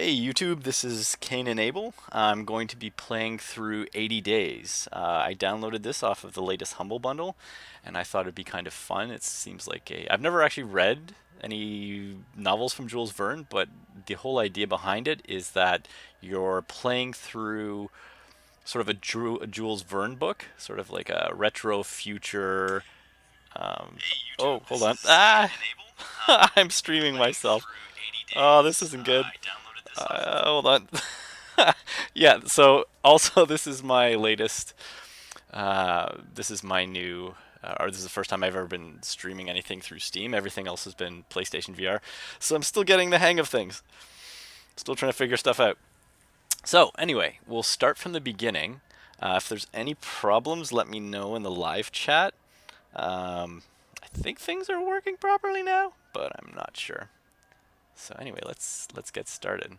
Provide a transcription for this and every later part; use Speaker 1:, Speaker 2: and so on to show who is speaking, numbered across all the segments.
Speaker 1: Hey YouTube, this is KainEnable. I'm going to be playing through 80 Days. I downloaded this off of the latest Humble Bundle, and I thought it'd be kind of fun. It seems like I've never actually read any novels from Jules Verne, but the whole idea behind it is that you're playing through sort of a Jules Verne book, sort of like a retro future. Um, oh, hold on. I'm streaming myself. Oh, this isn't good. Hold on. Yeah, so also this is my latest, this is my new, or this is the first time I've ever been streaming anything through Steam. Everything else has been PlayStation VR. So I'm still getting the hang of things. Still trying to figure stuff out. So anyway, we'll start from the beginning. If there's any problems, let me know in the live chat. I think things are working properly now, but I'm not sure. So anyway, let's get started.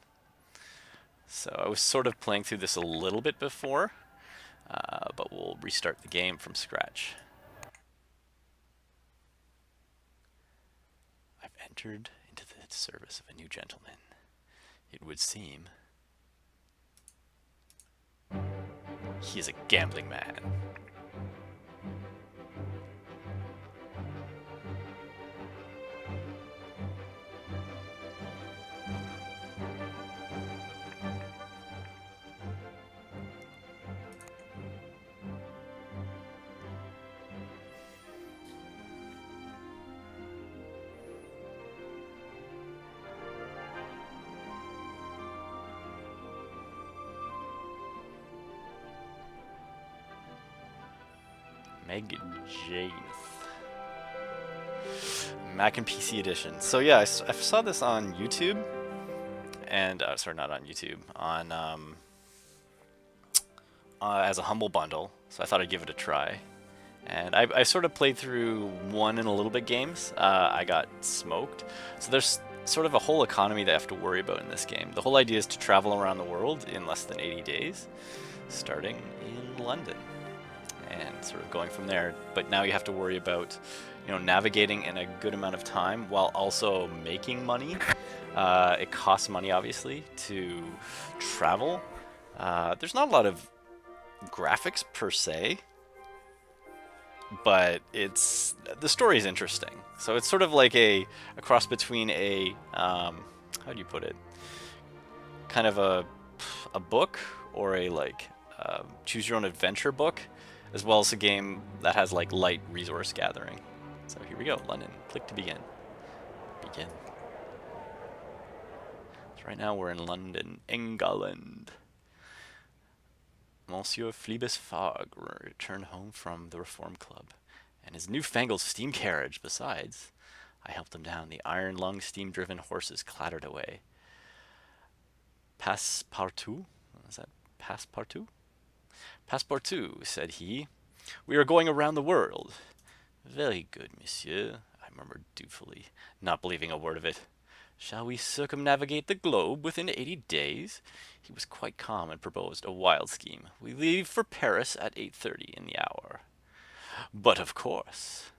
Speaker 1: So I was sort of playing through this a little bit before, but we'll restart the game from scratch. I've entered into the service of a new gentleman. It would seem he is a gambling man. Meg Janeth. Mac and PC edition. So yeah, I saw this on YouTube, and sorry, not on YouTube, on as a Humble Bundle. So I thought I'd give it a try. And I sort of played through one and a little bit games. I got smoked. So there's sort of a whole economy that I have to worry about in this game. The whole idea is to travel around the world in less than 80 days, starting in London, and sort of going from there. But now you have to worry about, navigating in a good amount of time while also making money. It costs money, obviously, to travel. There's not a lot of graphics per se, but the story is interesting. So it's sort of like a cross between how do you put it? Kind of a book, or a choose your own adventure book, as well as a game that has like light resource gathering. So here we go, London. Click to begin. Begin. So right now we're in London, England. Monsieur Phoebus Fogg returned home from the Reform Club, and his newfangled steam carriage. Besides, I helped him down. The iron-lung, steam-driven horses clattered away. Passepartout? Is that Passepartout? Passepartout, said he. We are going around the world. Very good, monsieur, I murmured doubtfully, not believing a word of it. Shall we circumnavigate the globe within 80 days? He was quite calm and proposed a wild scheme. We leave for Paris at 8:30 in the hour. But of course,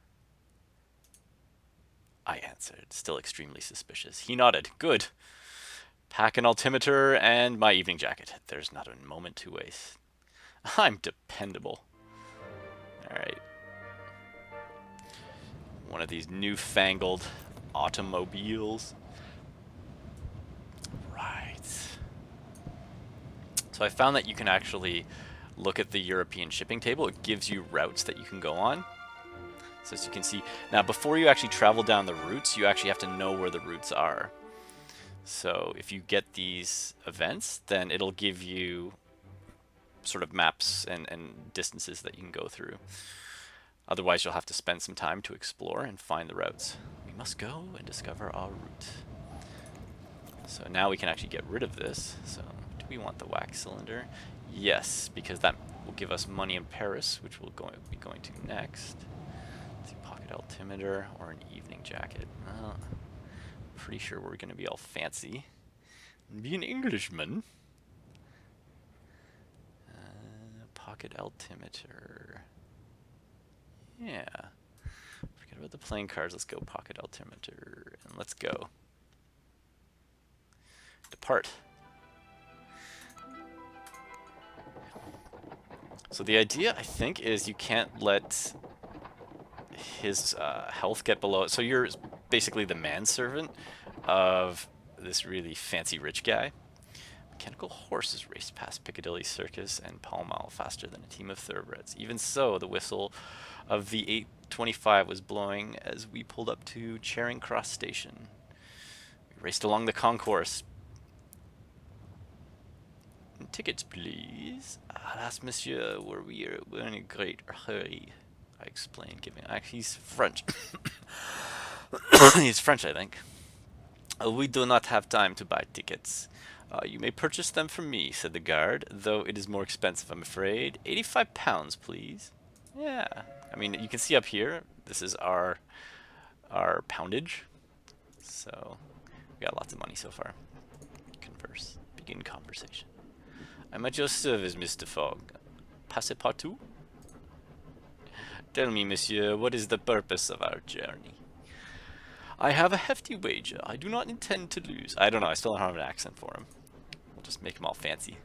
Speaker 1: I answered, still extremely suspicious. He nodded. Good. Pack an altimeter and my evening jacket. There's not a moment to waste. I'm dependable. Alright. One of these newfangled automobiles. Right. So I found that you can actually look at the European shipping table. It gives you routes that you can go on. So as you can see, now before you actually travel down the routes, you actually have to know where the routes are. So if you get these events, then it'll give you sort of maps and distances that you can go through. Otherwise, you'll have to spend some time to explore and find the routes. We must go and discover our route. So now we can actually get rid of this. So do we want the wax cylinder? Yes, because that will give us money in Paris, which we'll be going to next. Let's see, pocket altimeter or an evening jacket. Well, pretty sure we're going to be all fancy and be an Englishman. Pocket altimeter. Yeah. Forget about the playing cards. Let's go pocket altimeter and let's go. Depart. So the idea, I think, is you can't let his health get below it. So you're basically the manservant of this really fancy rich guy. Mechanical horses raced past Piccadilly Circus and Pall Mall faster than a team of thoroughbreds. Even so, the whistle of the 825 was blowing as we pulled up to Charing Cross Station. We raced along the concourse. Tickets, please. Alas, monsieur, we're in a great hurry, I explained, giving... He's French. He's French, I think. We do not have time to buy tickets. You may purchase them from me, said the guard, though it is more expensive, I'm afraid. £85, please. Yeah. I mean, you can see up here, this is our poundage. So, we got lots of money so far. Converse. Begin conversation. I'm at your service, Mr. Fogg. Passepartout? Tell me, monsieur, what is the purpose of our journey? I have a hefty wager. I do not intend to lose. I don't know, I still don't have an accent for him. We'll just make him all fancy.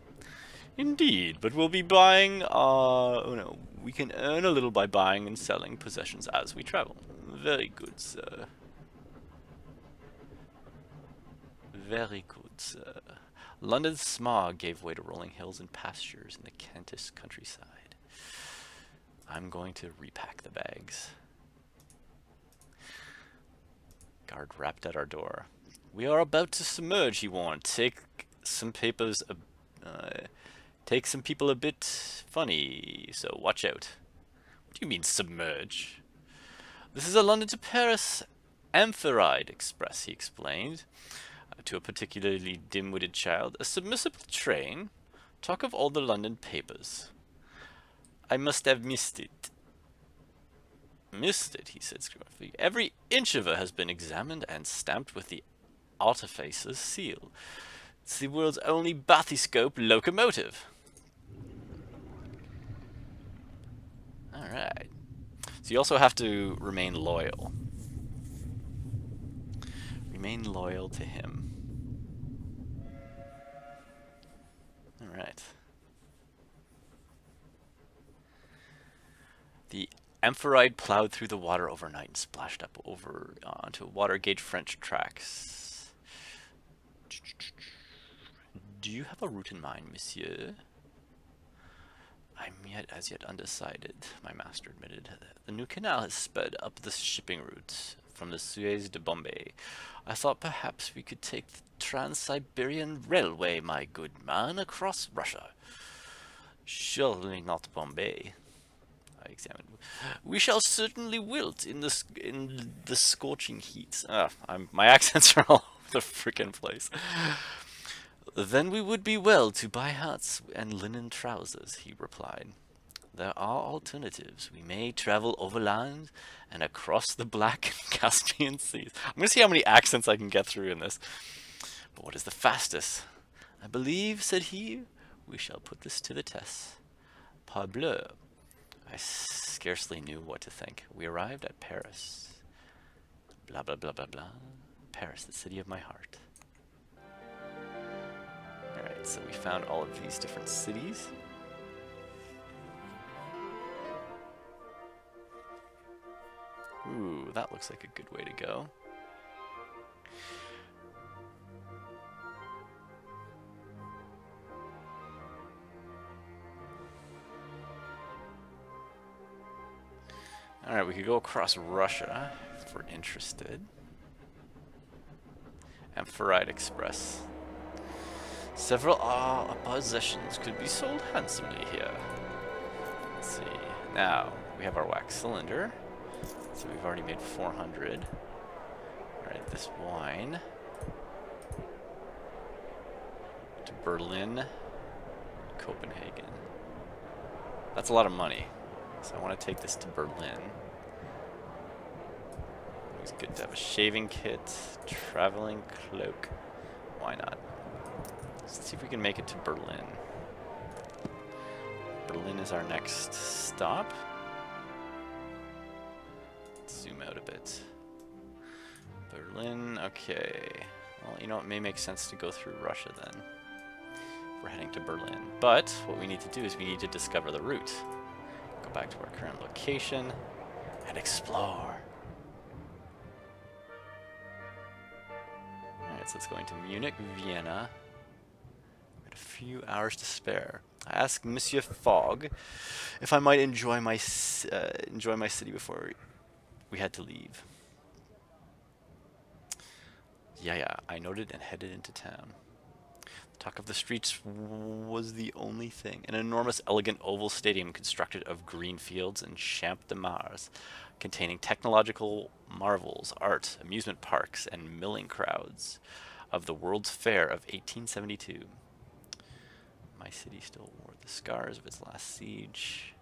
Speaker 1: Indeed, but we'll be buying, oh no, we can earn a little by buying and selling possessions as we travel. Very good, sir. Very good, sir. London's smog gave way to rolling hills and pastures in the Kentish countryside. I'm going to repack the bags. Guard rapped at our door. We are about to submerge, he warned. Take some people a bit funny, so watch out. What do you mean submerge? This is a London to Paris Amphitrite Express, he explained. To a particularly dim-witted child. A submersible train? Talk of all the London papers. I must have missed it. Missed it, he said gruffly. Every inch of it has been examined and stamped with the artificer's seal. It's the world's only bathyscope locomotive. Alright. So you also have to remain loyal. Remain loyal to him. Alright. The Amphitrite plowed through the water overnight and splashed up over onto water-gauge French tracks. Do you have a route in mind, monsieur? I'm as yet undecided, my master admitted. The new canal has sped up the shipping route from the Suez to Bombay. I thought perhaps we could take the Trans-Siberian Railway, my good man, across Russia. Surely not Bombay. I examined. We shall certainly wilt in the scorching heat. My accents are all over the frickin' place. Then we would be well to buy hats and linen trousers, he replied. There are alternatives. We may travel overland and across the Black and Caspian Seas. I'm going to see how many accents I can get through in this. But what is the fastest? I believe, said he, we shall put this to the test. Parbleu. I scarcely knew what to think. We arrived at Paris. Blah, blah, blah, blah, blah. Paris, the city of my heart. Alright, so we found all of these different cities. Ooh, that looks like a good way to go. Alright, we could go across Russia if we're interested. Amphitrite Express. Several possessions could be sold handsomely here. Let's see. Now, we have our wax cylinder. So we've already made 400. Alright, this wine. To Berlin. Copenhagen. That's a lot of money. So I want to take this to Berlin. It's good to have a shaving kit, traveling cloak. Why not? Let's see if we can make it to Berlin. Berlin is our next stop. Let's zoom out a bit. Berlin, okay. Well, you know, it may make sense to go through Russia then. for heading to Berlin. But what we need to do is we need to discover the route. Go back to our current location and explore. Alright, so it's going to Munich, Vienna. We've got a few hours to spare. I asked Monsieur Fogg if I might enjoy my city before we had to leave. Yeah, I noted and headed into town. The talk of the streets was the only thing. An enormous, elegant oval stadium constructed of green fields and Champ de Mars, containing technological marvels, art, amusement parks, and milling crowds of the World's Fair of 1872. My city still wore the scars of its last siege.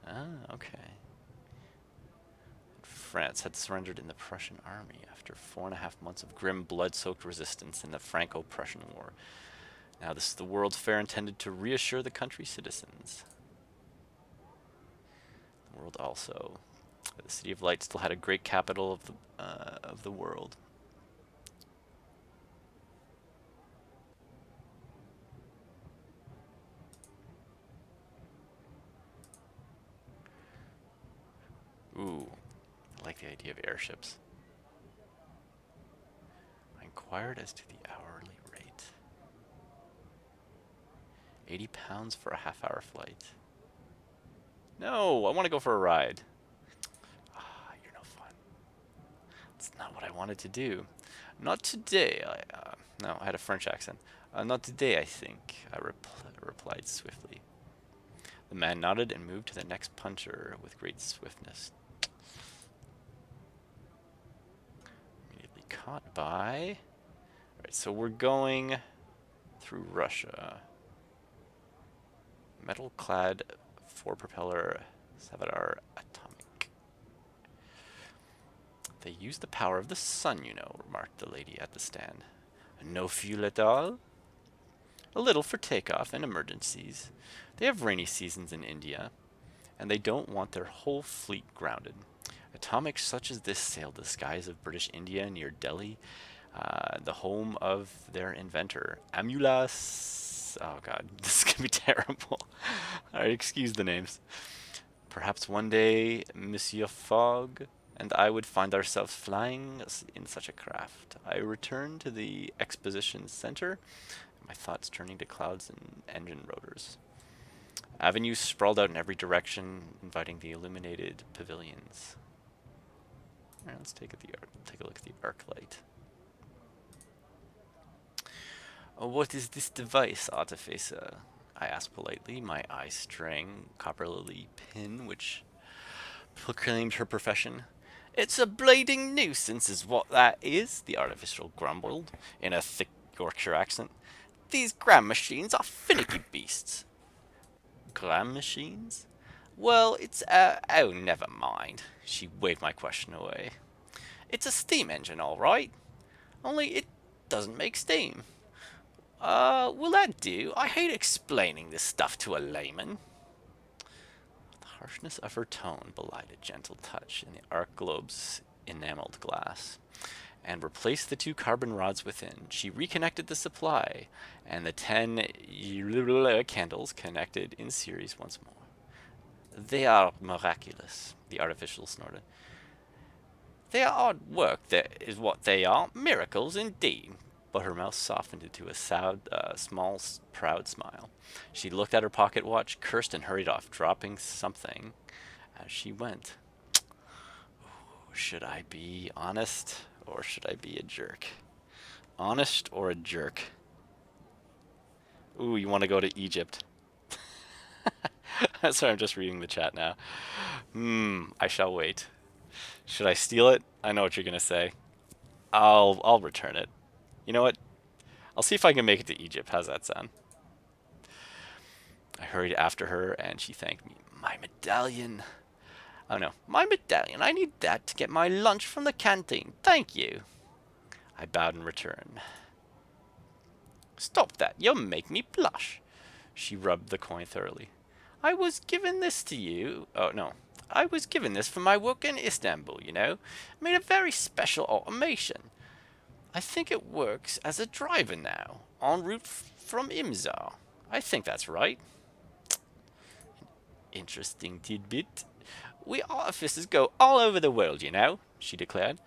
Speaker 1: Ah, okay. France had surrendered in the Prussian army after 4.5 months of grim, blood-soaked resistance in the Franco-Prussian War. Now this is the World's Fair intended to reassure the country's citizens. The world also. The City of Light still had a great capital of the world. Ooh, I like the idea of airships. I inquired as to the hourly rate. £80 for a half-hour flight. No, I want to go for a ride. Ah, you're no fun. That's not what I wanted to do. Not today. No, I had a French accent. Not today, I think, I replied swiftly. The man nodded and moved to the next puncher with great swiftness. Immediately caught by... Alright, so we're going through Russia. Metal-clad four-propeller Savadar atomic. They use the power of the sun, you know, remarked the lady at the stand. No fuel at all? A little for takeoff and emergencies. They have rainy seasons in India, and they don't want their whole fleet grounded. Atomics such as this sailed the skies of British India near Delhi, the home of their inventor, Amulas. Oh god, this is gonna be terrible. Alright, excuse the names. Perhaps one day, Monsieur Fogg and I would find ourselves flying in such a craft. I returned to the exposition center, my thoughts turning to clouds and engine rotors. Avenues sprawled out in every direction, inviting the illuminated pavilions. Alright, let's take a look at the arc light. Oh, what is this device, Artificer? I asked politely, my eye straying copper lily pin, which proclaimed her profession. It's a bleeding nuisance is what that is, the artificial grumbled, in a thick Yorkshire accent. These gram machines are finicky beasts. Gram machines? Well, it's oh, never mind. She waved my question away. It's a steam engine, all right. Only it doesn't make steam. Will that do? I hate explaining this stuff to a layman. The harshness of her tone belied a gentle touch in the arc globe's enameled glass, and replaced the 2 carbon rods within. She reconnected the supply, and the 10 candles connected in series once more. They are miraculous, the artificial snorted. They are hard work, that is what they are. Miracles indeed. But her mouth softened into a small, proud smile. She looked at her pocket watch, cursed, and hurried off, dropping something as she went. Ooh, should I be honest, or should I be a jerk? Honest or a jerk? Ooh, you want to go to Egypt? Sorry, I'm just reading the chat now. I shall wait. Should I steal it? I know what you're gonna say. I'll return it. You know what? I'll see if I can make it to Egypt. How's that sound? I hurried after her, and she thanked me. My medallion. Oh no, my medallion. I need that to get my lunch from the canteen. Thank you. I bowed in return. Stop that. You'll make me blush. She rubbed the coin thoroughly. I was given this to you. Oh no. I was given this for my work in Istanbul, you know. Made a very special automation. I think it works as a driver now. En route from Imza. I think that's right. Interesting tidbit. We artificers go all over the world, you know, she declared.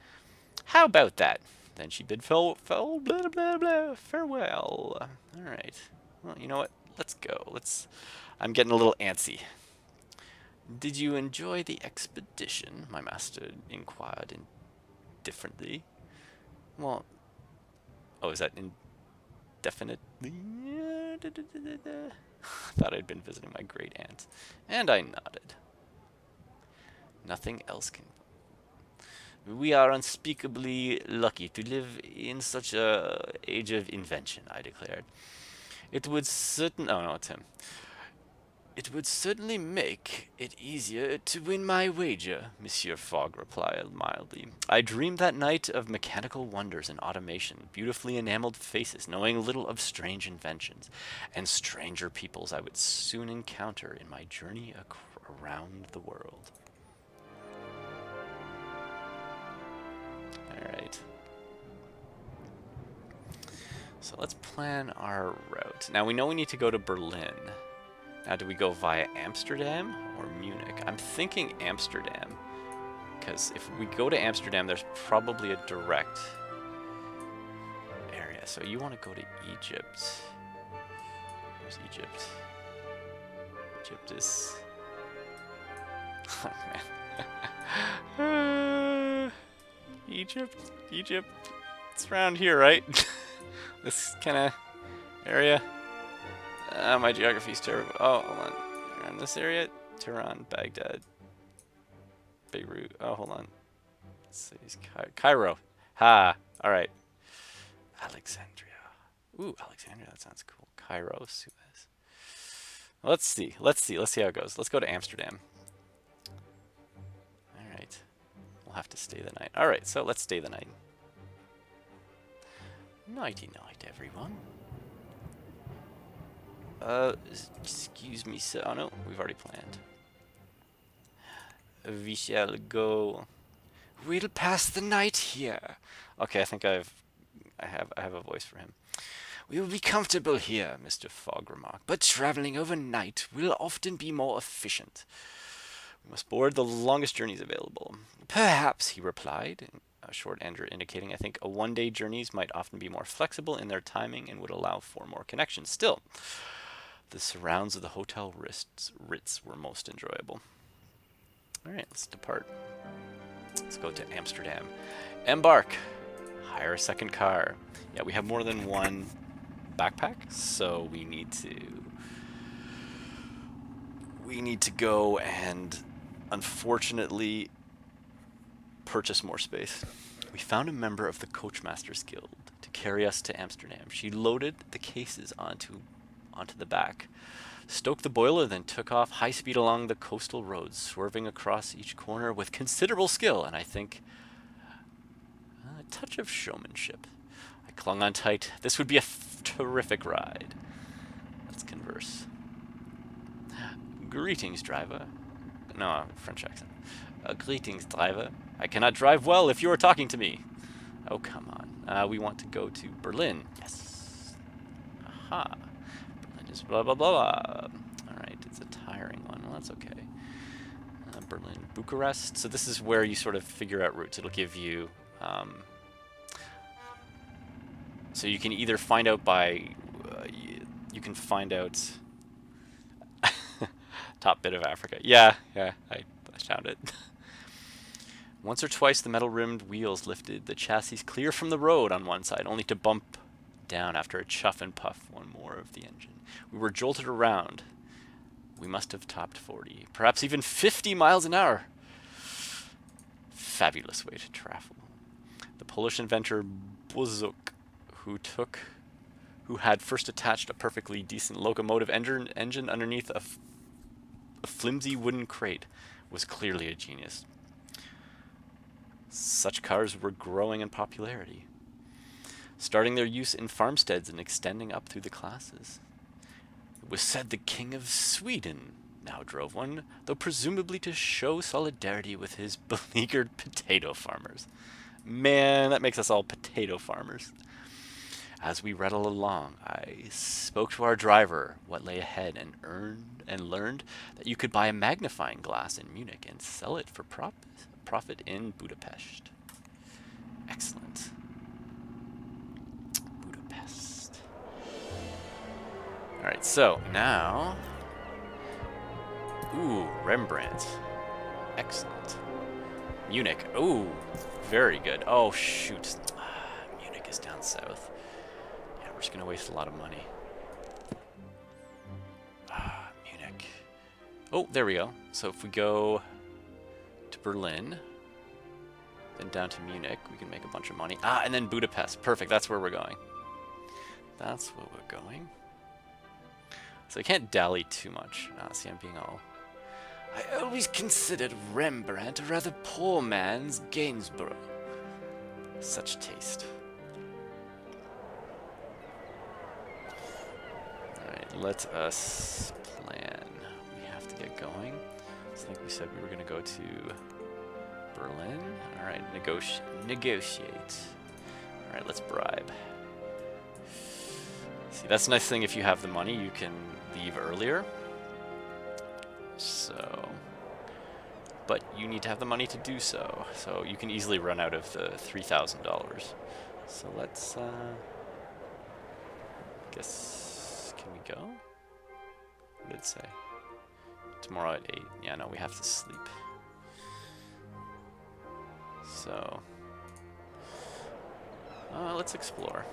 Speaker 1: How about that? Then she bid blah, blah, blah, farewell. All right. Well, you know what? Let's go. I'm getting a little antsy. Did you enjoy the expedition? My master inquired indifferently. Well, oh, is that indefinitely? Thought I'd been visiting my great aunt. And I nodded. Nothing else can. We are unspeakably lucky to live in such a age of invention, I declared. It would oh no, it's him. It would certainly make it easier to win my wager, Monsieur Fogg replied mildly. I dreamed that night of mechanical wonders and automation, beautifully enameled faces, knowing little of strange inventions, and stranger peoples I would soon encounter in my journey around the world. Alright. So let's plan our route. Now we know we need to go to Berlin. Now do we go via Amsterdam or Munich? I'm thinking Amsterdam. Because if we go to Amsterdam, there's probably a direct area. So you want to go to Egypt. Where's Egypt? Egypt is... Oh, man. Egypt. It's around here, right? This kind of area. My geography's terrible. Oh, hold on. Around this area? Tehran, Baghdad, Beirut. Oh, hold on. Let's see. Cairo. Ha. All right. Alexandria. Ooh, Alexandria. That sounds cool. Cairo, Suez. Let's see how it goes. Let's go to Amsterdam. All right. We'll have to stay the night. All right. So let's stay the night. Nighty night, everyone. Excuse me, sir. Oh no, we've already planned. We shall go. We'll pass the night here. Okay, I think I have a voice for him. We will be comfortable here, Mr. Fogg remarked, but traveling overnight will often be more efficient. We must board the longest journeys available. Perhaps, he replied, a short answer indicating I think a one-day journeys might often be more flexible in their timing and would allow for more connections. Still, the surrounds of the Hotel Ritz were most enjoyable. All right, let's depart. Let's go to Amsterdam. Embark. Hire a second car. Yeah, we have more than one backpack, so we need to go and unfortunately purchase more space. We found a member of the Coachmasters Guild to carry us to Amsterdam. She loaded the cases onto the back, stoked the boiler, then took off high speed along the coastal roads, swerving across each corner with considerable skill and I think a touch of showmanship. I clung on tight. This would be a terrific ride. Let's converse. Greetings, driver. No, French accent. Greetings, driver. I cannot drive well if you are talking to me. Oh, come on. We want to go to Berlin. Yes. Aha. Berlin is blah, blah, blah, blah. Alright, it's a tiring one. Well, that's okay. Berlin, Bucharest. So this is where you sort of figure out routes. It'll give you... so you can either find out by... you can find out... top bit of Africa. Yeah, I found it. Once or twice the metal-rimmed wheels lifted the chassis clear from the road on one side, only to bump down after a chuff and puff one more of the engine. We were jolted around. We must have topped 40, perhaps even 50 miles an hour. Fabulous way to travel. The Polish inventor Buzuk, who had first attached a perfectly decent locomotive engine underneath a flimsy wooden crate, was clearly a genius. Such cars were growing in popularity, starting their use in farmsteads and extending up through the classes. It was said the King of Sweden now drove one, though presumably to show solidarity with his beleaguered potato farmers. Man, that makes us all potato farmers. As we rattled along, I spoke to our driver what lay ahead and learned that you could buy a magnifying glass in Munich and sell it for profit in Budapest. Excellent. Budapest. Alright, so now... Ooh, Rembrandt. Excellent. Munich. Ooh, very good. Oh, shoot. Munich is down south. Yeah, we're just going to waste a lot of money. Munich. Oh, there we go. So if we go to Berlin, then down to Munich, we can make a bunch of money. And then Budapest. Perfect. That's where we're going. That's where we're going. So I can't dally too much. See, I'm being all... I always considered Rembrandt a rather poor man's Gainsborough. Such taste. Alright, let us plan. We have to get going. So I think we said we were going to go to Berlin. Alright, negotiate. Alright, let's bribe. See, that's a nice thing. If you have the money, you can leave earlier. So, but you need to have the money to do so. So you can easily run out of the $3,000. So let's, guess, can we go? What did it say? Tomorrow at 8. Yeah, no, we have to sleep. So, let's explore.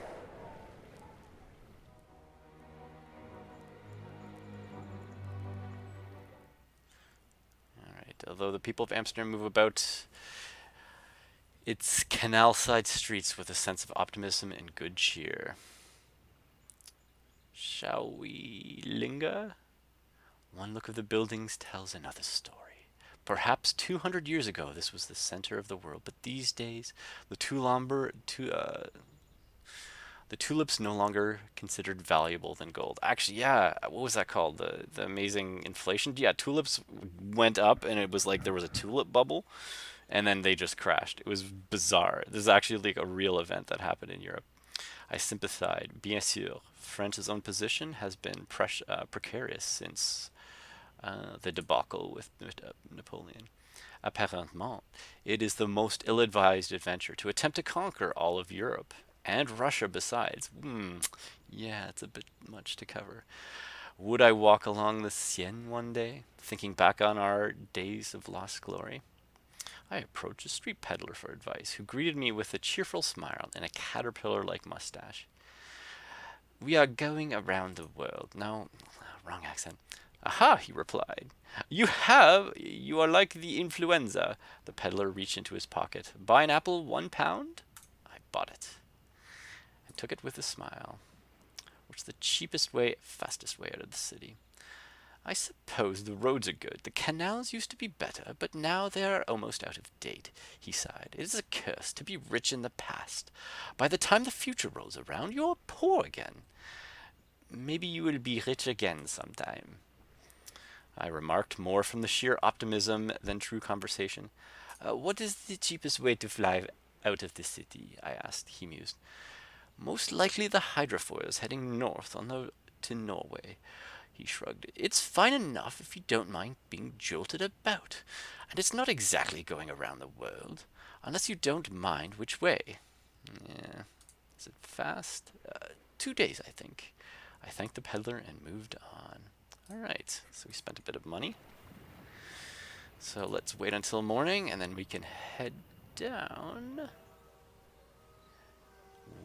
Speaker 1: Although the people of Amsterdam move about its canal-side streets with a sense of optimism and good cheer. Shall we linger? One look of the buildings tells another story. Perhaps 200 years ago this was the center of the world, but these days the tulips no longer considered valuable than gold. Actually, yeah, what was that called? The amazing inflation? Yeah, tulips went up and it was like there was a tulip bubble and then they just crashed. It was bizarre. This is actually like a real event that happened in Europe. I sympathized. Bien sûr, France's own position has been precarious since the debacle with Napoleon. Apparemment, it is the most ill-advised adventure to attempt to conquer all of Europe. And Russia besides. Yeah, it's a bit much to cover. Would I walk along the Seine one day, thinking back on our days of lost glory? I approached a street peddler for advice, who greeted me with a cheerful smile and a caterpillar-like mustache. We are going around the world. No, wrong accent. Aha, he replied. You are like the influenza. The peddler reached into his pocket. Buy an apple, £1? I bought it. Took it with a smile. What's the cheapest way, fastest way out of the city? I suppose the roads are good. The canals used to be better, but now they are almost out of date, he sighed. It is a curse to be rich in the past. By the time the future rolls around, you are poor again. Maybe you will be rich again sometime. I remarked, more from the sheer optimism than true conversation. What is the cheapest way to fly out of the city? I asked. He mused. Most likely the hydrofoils heading north to Norway. He shrugged. It's fine enough if you don't mind being jolted about. And it's not exactly going around the world. Unless you don't mind which way. Yeah. Is it fast? 2 days, I think. I thanked the peddler and moved on. Alright, so we spent a bit of money. So let's wait until morning and then we can head down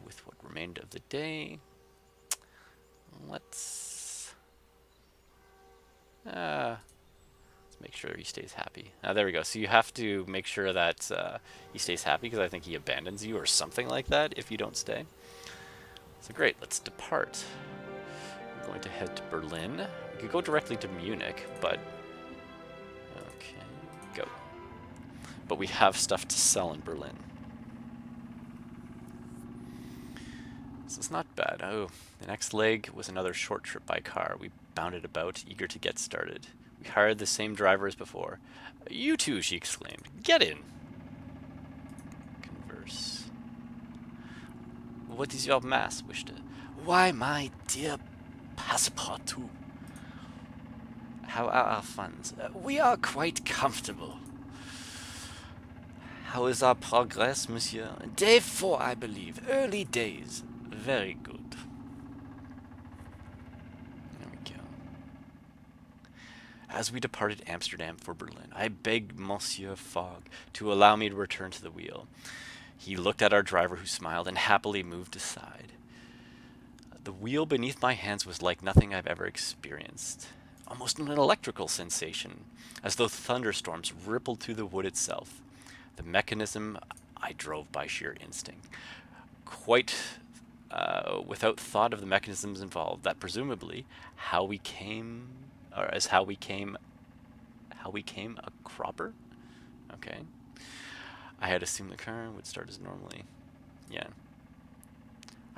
Speaker 1: with what remained of the day. Let's make sure he stays happy. There we go. So you have to make sure that he stays happy, because I think he abandons you or something like that if you don't stay. So great, let's depart. We're going to head to Berlin. We could go directly to Munich, but okay, go. But we have stuff to sell in Berlin. So it's not bad. Oh, the next leg was another short trip by car. We bounded about, eager to get started. We hired the same driver as before. You too, she exclaimed. Get in. Converse. what is your mass wish to? Why, my dear Passepartout, how are our funds? We are quite comfortable. How is our progress, monsieur? Day 4, I believe. Early days. Very good. There we go. As we departed Amsterdam for Berlin, I begged Monsieur Fogg to allow me to return to the wheel. He looked at our driver, who smiled and happily moved aside. The wheel beneath my hands was like nothing I've ever experienced. Almost an electrical sensation, as though thunderstorms rippled through the wood itself. The mechanism I drove by sheer instinct, quite without thought of the mechanisms involved. That presumably how we came, or as how we came a cropper. Okay. I had assumed the car would start as normally. Yeah.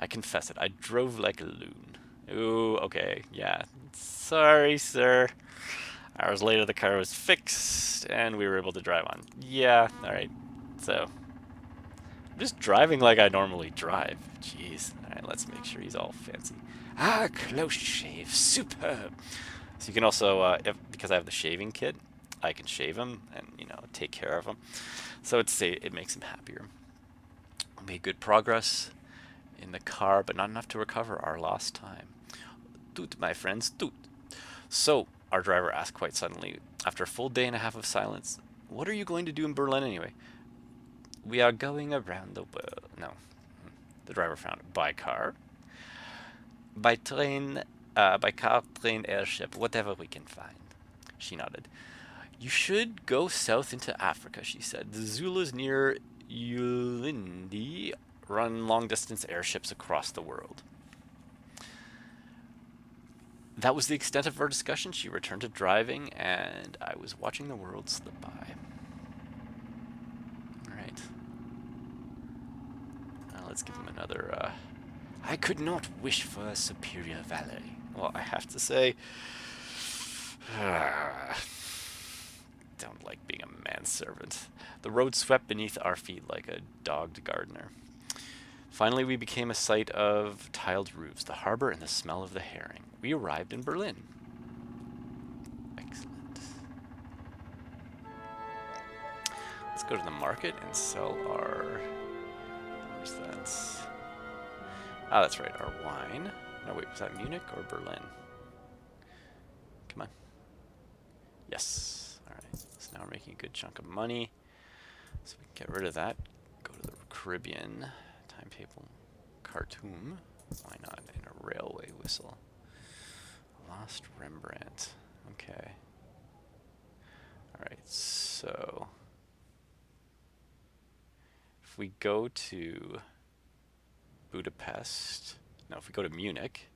Speaker 1: I confess it. I drove like a loon. Ooh, okay, yeah. Sorry, sir. Hours later, the car was fixed, and we were able to drive on. Yeah, alright. So, I'm just driving like I normally drive. Jeez. Alright, let's make sure he's all fancy. Ah, close shave. Superb. So you can also, because I have the shaving kit, I can shave him and, take care of him. So it makes him happier. We made good progress in the car, but not enough to recover our lost time. Toot, my friends, toot. So, our driver asked quite suddenly, after a full day and a half of silence, what are you going to do in Berlin anyway? We are going around the world. No. The driver found it. By car? By train, by car, train, airship, whatever we can find. She nodded. You should go south into Africa, she said. The Zulus near Ulindi run long-distance airships across the world. That was the extent of our discussion. She returned to driving, and I was watching the world slip by. Alright. Let's give him another, I could not wish for a superior valet. Well, I have to say, don't like being a manservant. The road swept beneath our feet like a dogged gardener. Finally, we became a sight of tiled roofs, the harbor, and the smell of the herring. We arrived in Berlin. Excellent. Let's go to the market and sell our... Where's that? Ah, that's right, our wine. No, wait, was that Munich or Berlin? Come on. Yes. All right. So now we're making a good chunk of money. So we can get rid of that. Go to the Caribbean. Timetable. Khartoum. Why not? And a railway whistle. Lost Rembrandt. Okay. Alright, so if we go to Budapest, no, if we go to Munich,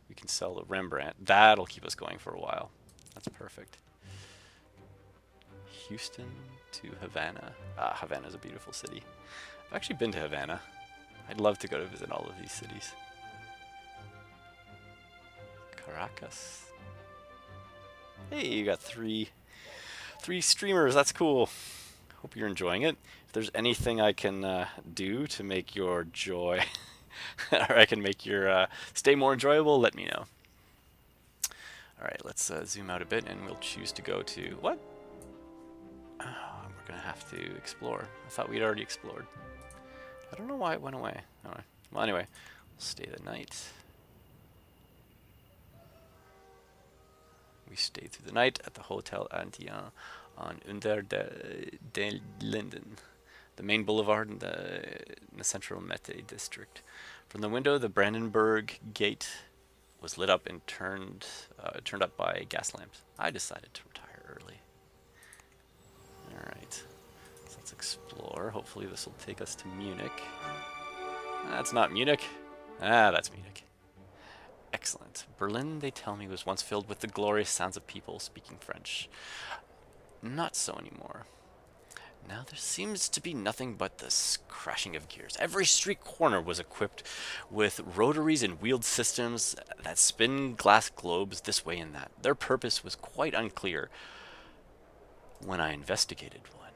Speaker 1: we can sell the Rembrandt. That'll keep us going for a while. That's perfect. Houston to Havana. Ah, Havana's a beautiful city. I've actually been to Havana. I'd love to go to visit all of these cities. Caracas. Hey, you got three streamers. That's cool. Hope you're enjoying it. If there's anything I can do to make your joy, or I can make your stay more enjoyable, let me know. All right, let's zoom out a bit, and we'll choose to go to what? Oh, we're gonna have to explore. I thought we'd already explored. I don't know why it went away. Oh, well, anyway, we'll stay the night. We stayed through the night at the Hotel Antien on Under den Linden, the main boulevard in the central Mette district. From the window, the Brandenburg Gate was lit up and turned up by gas lamps. I decided to retire early. All right, so let's explore. Hopefully this will take us to Munich. That's not Munich. Ah, that's Munich. Excellent. Berlin, they tell me, was once filled with the glorious sounds of people speaking French. Not so anymore. Now there seems to be nothing but this crashing of gears. Every street corner was equipped with rotaries and wheeled systems that spin glass globes this way and that. Their purpose was quite unclear when I investigated one.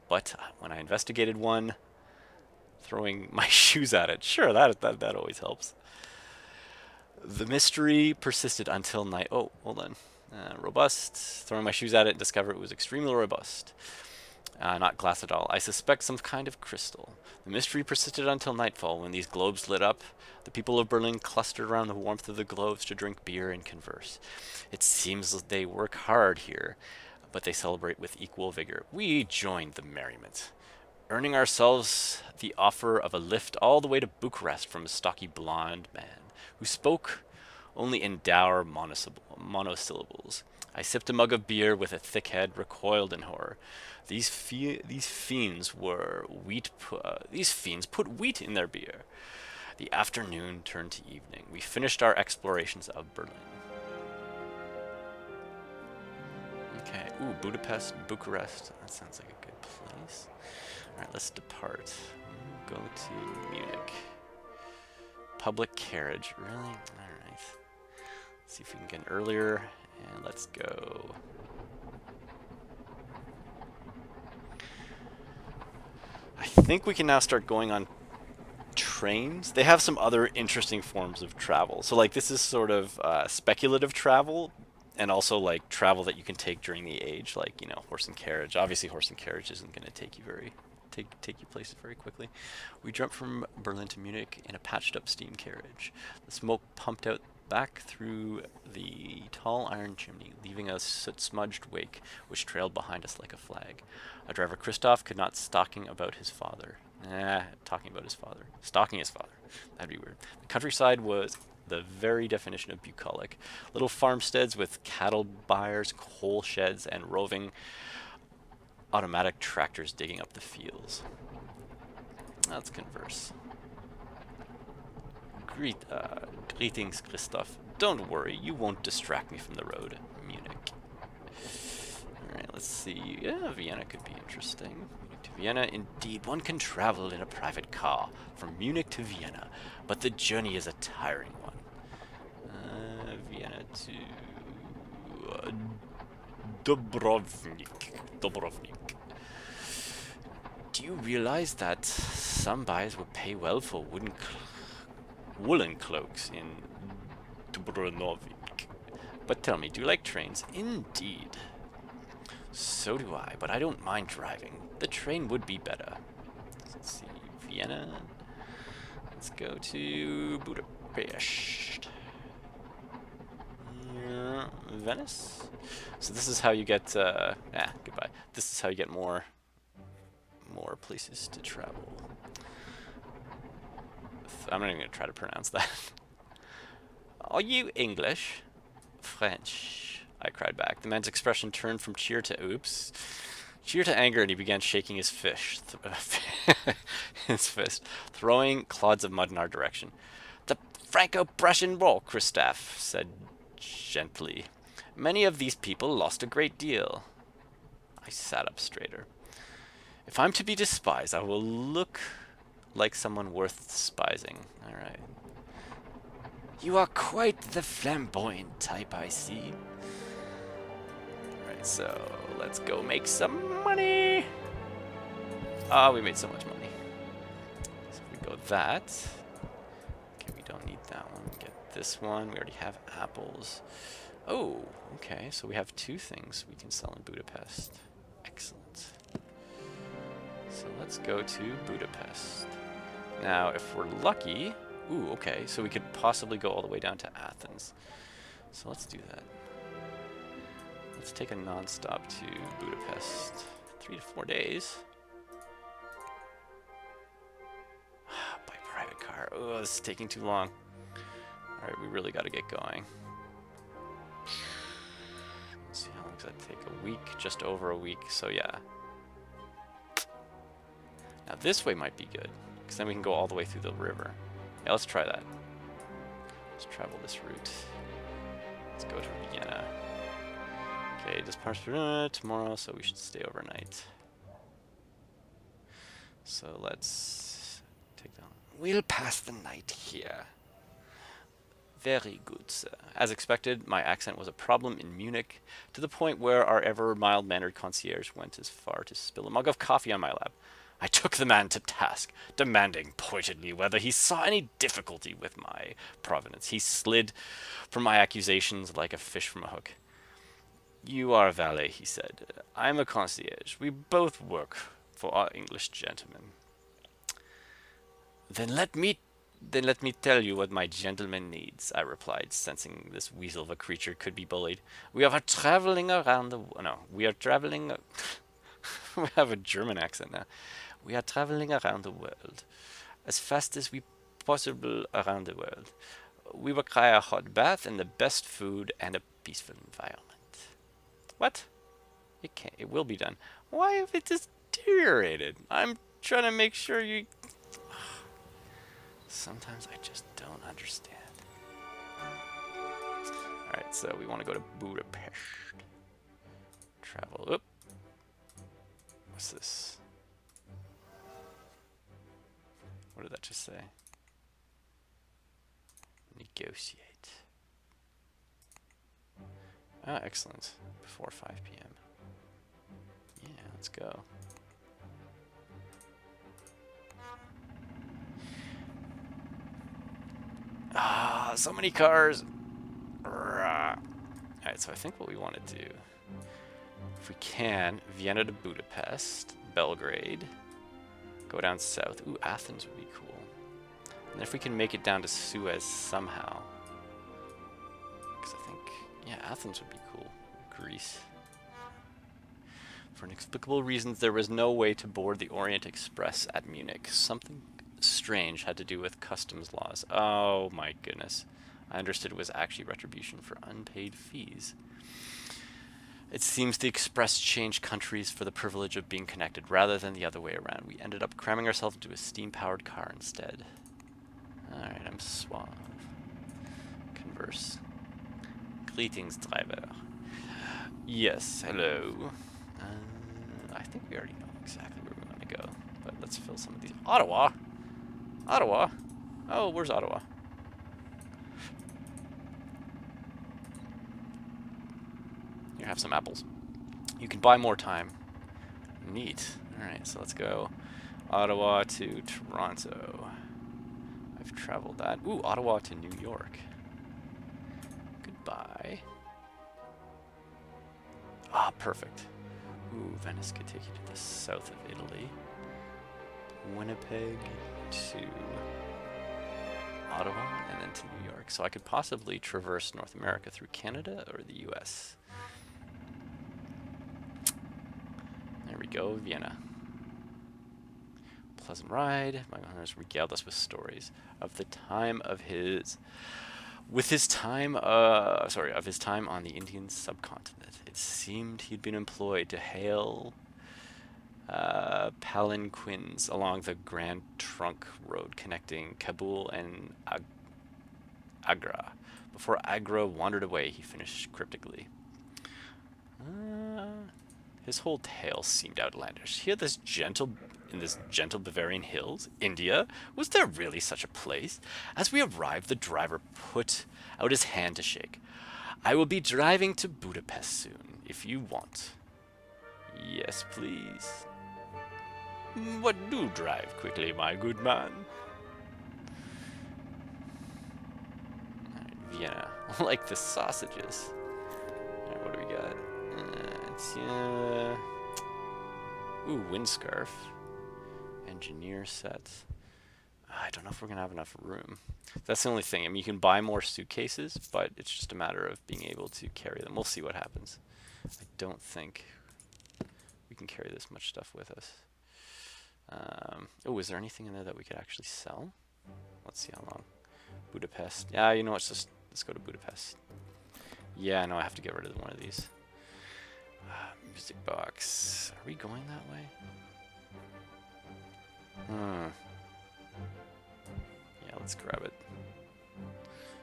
Speaker 1: But when I investigated one, throwing my shoes at it. Sure, that always helps. The mystery persisted until night. Oh, hold on. Robust. Throwing my shoes at it, discovered it was extremely robust. Not glass at all. I suspect some kind of crystal. The mystery persisted until nightfall when these globes lit up. The people of Berlin clustered around the warmth of the globes to drink beer and converse. It seems that they work hard here, but they celebrate with equal vigor. We joined the merriment, earning ourselves the offer of a lift all the way to Bucharest from a stocky blonde man who spoke only in dour monosyllables. I sipped a mug of beer with a thick head, recoiled in horror. These fiends put wheat in their beer. The afternoon turned to evening. We finished our explorations of Berlin. Okay. Ooh, Budapest, Bucharest. That sounds like a good place. All right, let's depart. Go to Munich. Public carriage. Really? All right. Let's see if we can get earlier. And let's go. I think we can now start going on trains. They have some other interesting forms of travel. So like this is sort of speculative travel, and also like travel that you can take during the age, like, you know, horse and carriage. Obviously horse and carriage isn't going to take you places very quickly. We jumped from Berlin to Munich in a patched up steam carriage. The smoke pumped out back through the tall iron chimney, leaving a soot-smudged wake which trailed behind us like a flag. Our driver Christoph could not stalking about his father. Stalking his father. That'd be weird. The countryside was the very definition of bucolic. Little farmsteads with cattle byres, coal sheds, and roving automatic tractors digging up the fields. Let's converse. Greetings, Christoph. Don't worry, you won't distract me from the road. Munich. Alright, let's see. Yeah, Vienna could be interesting. Munich to Vienna. Indeed, one can travel in a private car from Munich to Vienna, but the journey is a tiring one. Vienna to Dubrovnik. Do you realize that some buyers would pay well for woolen cloaks in Dubrovnik? But tell me, do you like trains? Indeed. So do I, but I don't mind driving. The train would be better. Let's see, Vienna. Let's go to Budapest. Venice? So this is how you get, goodbye. This is how you get more places to travel. I'm not even going to try to pronounce that. Are you English? French, I cried back. The man's expression turned from cheer to oops. Cheer to anger, and he began shaking his fist, throwing clods of mud in our direction. The Franco-Prussian War, Christoph said gently. Many of these people lost a great deal. I sat up straighter. If I'm to be despised, I will look like someone worth despising. All right. You are quite the flamboyant type, I see. Alright, so let's go make some money. Ah, we made so much money. So if we go that. Okay, we don't need that one. Get this one. We already have apples. Oh, okay. So we have two things we can sell in Budapest. Excellent. So let's go to Budapest. Now, if we're lucky... Ooh, okay, so we could possibly go all the way down to Athens. So let's do that. Let's take a non-stop to Budapest. 3 to 4 days. By private car. Oh, this is taking too long. Alright, we really got to get going. Let's see, how long does that take? A week? Just over a week, so yeah. Now this way might be good, because then we can go all the way through the river. Yeah, let's try that. Let's travel this route. Let's go to Vienna. Okay, depart tomorrow, so we should stay overnight. So let's take down. We'll pass the night here. Very good, sir. As expected, my accent was a problem in Munich, to the point where our ever mild-mannered concierge went as far to spill a mug of coffee on my lap. I took the man to task, demanding pointedly whether he saw any difficulty with my provenance. He slid from my accusations like a fish from a hook. You are a valet, he said. I am a concierge. We both work for our English gentlemen. Then let me tell you what my gentleman needs, I replied, sensing this weasel of a creature could be bullied. We are traveling around the... No, we are traveling... we have a German accent now. We are traveling around the world, as fast as we possible around the world. We require a hot bath and the best food and a peaceful environment. What? It can't. It will be done. Why have it deteriorated? I'm trying to make sure you... Sometimes I just don't understand. Alright, so we want to go to Budapest. Travel. Oop. What's this? What did that just say? Negotiate. Ah, excellent. Before 5 p.m. Yeah, let's go. Ah, so many cars. Alright, so I think what we want to do, if we can, Vienna to Budapest, Belgrade, go down south. Ooh, Athens would be cool. And if we can make it down to Suez somehow. Because I think, yeah, Athens would be cool. Greece. For inexplicable reasons, there was no way to board the Orient Express at Munich. Something strange had to do with customs laws. Oh my goodness. I understood it was actually retribution for unpaid fees. It seems the Express changed countries for the privilege of being connected rather than the other way around. We ended up cramming ourselves into a steam-powered car instead. Alright, I'm suave. Converse. Greetings, driver. Yes, hello. I think we already know exactly where we want to go, but let's fill some of these. Ottawa? Ottawa? Oh, where's Ottawa? Here, have some apples. You can buy more time. Neat. Alright, so let's go Ottawa to Toronto. I've traveled that. Ooh, Ottawa to New York. Goodbye. Ah, perfect. Ooh, Venice could take you to the south of Italy. Winnipeg to Ottawa, and then to New York. So I could possibly traverse North America through Canada or the US. There we go, Vienna. Pleasant ride. My owners regaled us with stories of the time of his... of his time on the Indian subcontinent. It seemed he'd been employed to hail palanquins along the Grand Trunk Road connecting Kabul and Agra. Before Agra wandered away, he finished cryptically. His whole tale seemed outlandish. Here, in this gentle Bavarian hills, India, was there really such a place? As we arrived, the driver put out his hand to shake. I will be driving to Budapest soon, if you want. Yes, please. What, do drive quickly, my good man. Right, Vienna. I like the sausages. Right, what do we got? Ooh, windscarf. Engineer set. I don't know if we're going to have enough room. That's the only thing. I mean, you can buy more suitcases, but it's just a matter of being able to carry them. We'll see what happens. I don't think we can carry this much stuff with us. Oh, is there anything in there that we could actually sell? Let's see how long. Budapest. Yeah, you know what? Let's go to Budapest. Yeah, no, I have to get rid of one of these. Music box. Are we going that way? Yeah, let's grab it.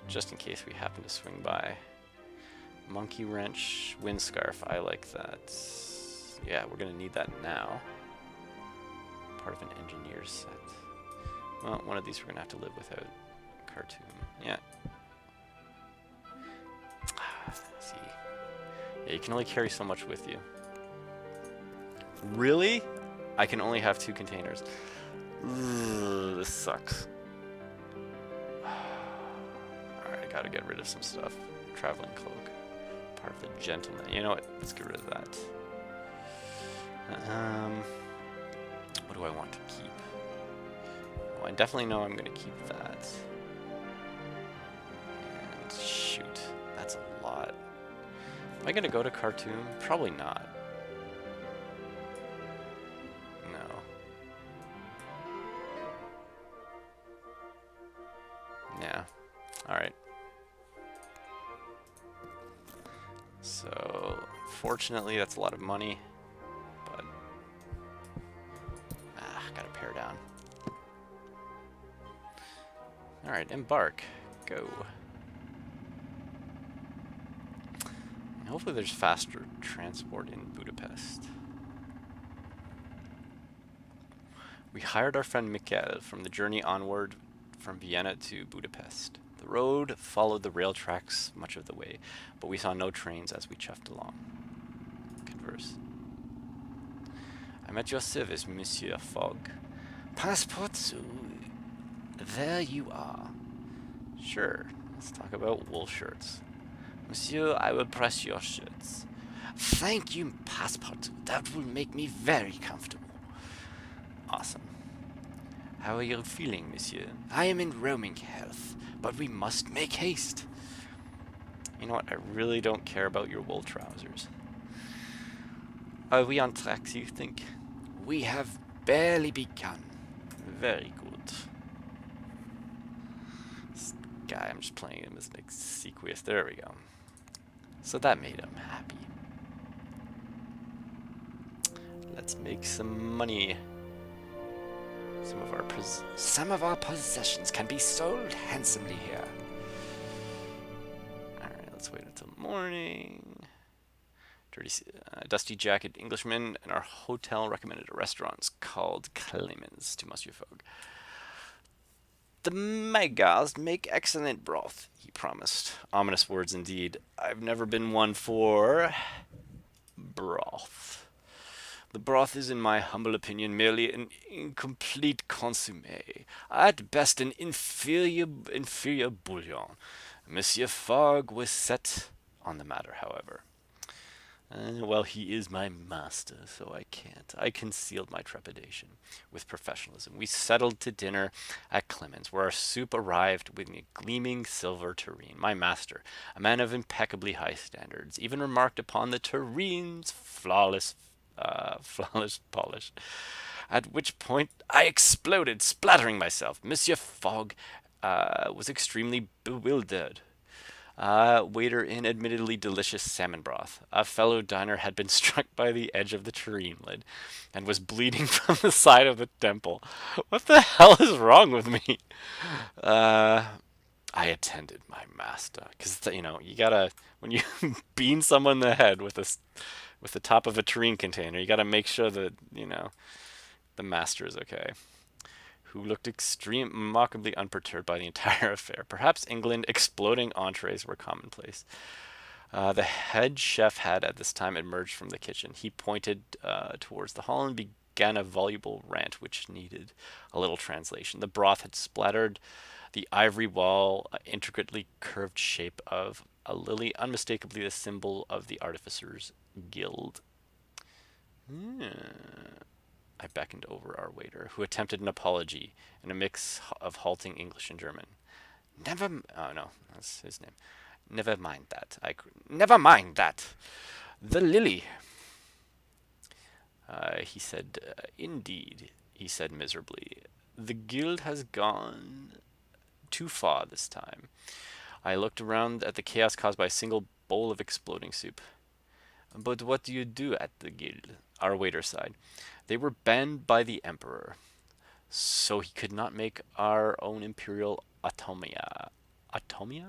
Speaker 1: Just in case we happen to swing by. Monkey wrench, windscarf. I like that. Yeah, we're going to need that now. Part of an engineer's set. Well, one of these we're going to have to live without. Cartoon. Yeah. See. Yeah, you can only carry so much with you. Really? I can only have 2 containers. Ugh, this sucks. Alright, I gotta get rid of some stuff. Traveling cloak. Part of the gentleman. You know what? Let's get rid of that. What do I want to keep? Well, I definitely know I'm gonna keep that. And shoot, that's a lot. Am I gonna go to Khartoum? Probably not. No. Yeah. Alright. So, fortunately, that's a lot of money. But, gotta pare down. Alright, embark. Go. Hopefully there's faster transport in Budapest. We hired our friend Mikkel from the journey onward from Vienna to Budapest. The road followed the rail tracks much of the way, but we saw no trains as we chuffed along. Converse. I'm at your service, Monsieur Fogg. Passports. There you are. Sure, let's talk about wool shirts. Monsieur, I will press your shirts. Thank you, Passport. That will make me very comfortable. Awesome. How are you feeling, monsieur? I am in roaming health, but we must make haste. You know what? I really don't care about your wool trousers. Are we on track, you think? We have barely begun. Very good. This guy, I'm just playing him as an obsequious. There we go. So that made him happy. Let's make some money. Some of our possessions can be sold handsomely here. Alright, let's wait until morning. Dusty jacket Englishman and our hotel recommended a restaurant called KainEnable's to Monsieur Fogg. The Magyars make excellent broth, he promised. Ominous words indeed. I've never been one for broth. The broth is, in my humble opinion, merely an incomplete consommé. At best, an inferior bouillon. Monsieur Fogg was set on the matter, however. Well, he is my master, so I can't. I concealed my trepidation with professionalism. We settled to dinner at Clemens, where our soup arrived with a gleaming silver tureen. My master, a man of impeccably high standards, even remarked upon the tureens' flawless polish. At which point I exploded, splattering myself. Monsieur Fogg was extremely bewildered. Waiter in admittedly delicious salmon broth. A fellow diner had been struck by the edge of the tureen lid and was bleeding from the side of the temple. What the hell is wrong with me? I attended my master. Because, you know, you gotta, when you bean someone in the head with the top of a tureen container, you gotta make sure that, you know, the master is okay. Who looked remarkably unperturbed by the entire affair. Perhaps England exploding entrees were commonplace. The head chef had at this time emerged from the kitchen. He pointed towards the hall and began a voluble rant which needed a little translation. The broth had splattered the ivory wall, intricately curved shape of a lily, unmistakably the symbol of the Artificers' Guild. I beckoned over our waiter, who attempted an apology in a mix of halting English and German. Oh no, that's his name. Never mind that. Never mind that. The lily. He said, indeed, he said miserably. The guild has gone too far this time. I looked around at the chaos caused by a single bowl of exploding soup. But what do you do at the guild? Our waiter sighed. They were banned by the emperor, so he could not make our own imperial atomia. Atomia?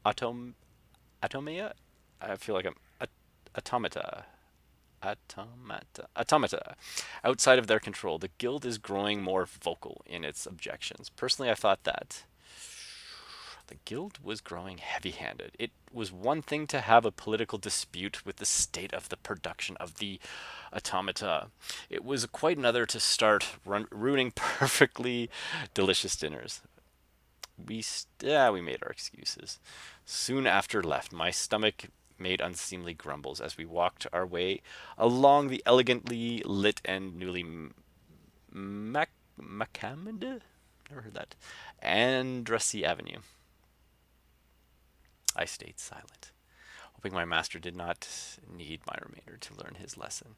Speaker 1: I feel like I'm automata. Automata. Outside of their control, the guild is growing more vocal in its objections. Personally, I thought that The guild was growing heavy-handed. It was one thing to have a political dispute with the state of the production of the automata. It was quite another to start ruining perfectly delicious dinners. We made our excuses. Soon after left, my stomach made unseemly grumbles as we walked our way along the elegantly lit and newly Macamada? Never heard that. Andrassy Avenue. I stayed silent, hoping my master did not need my remainder to learn his lesson.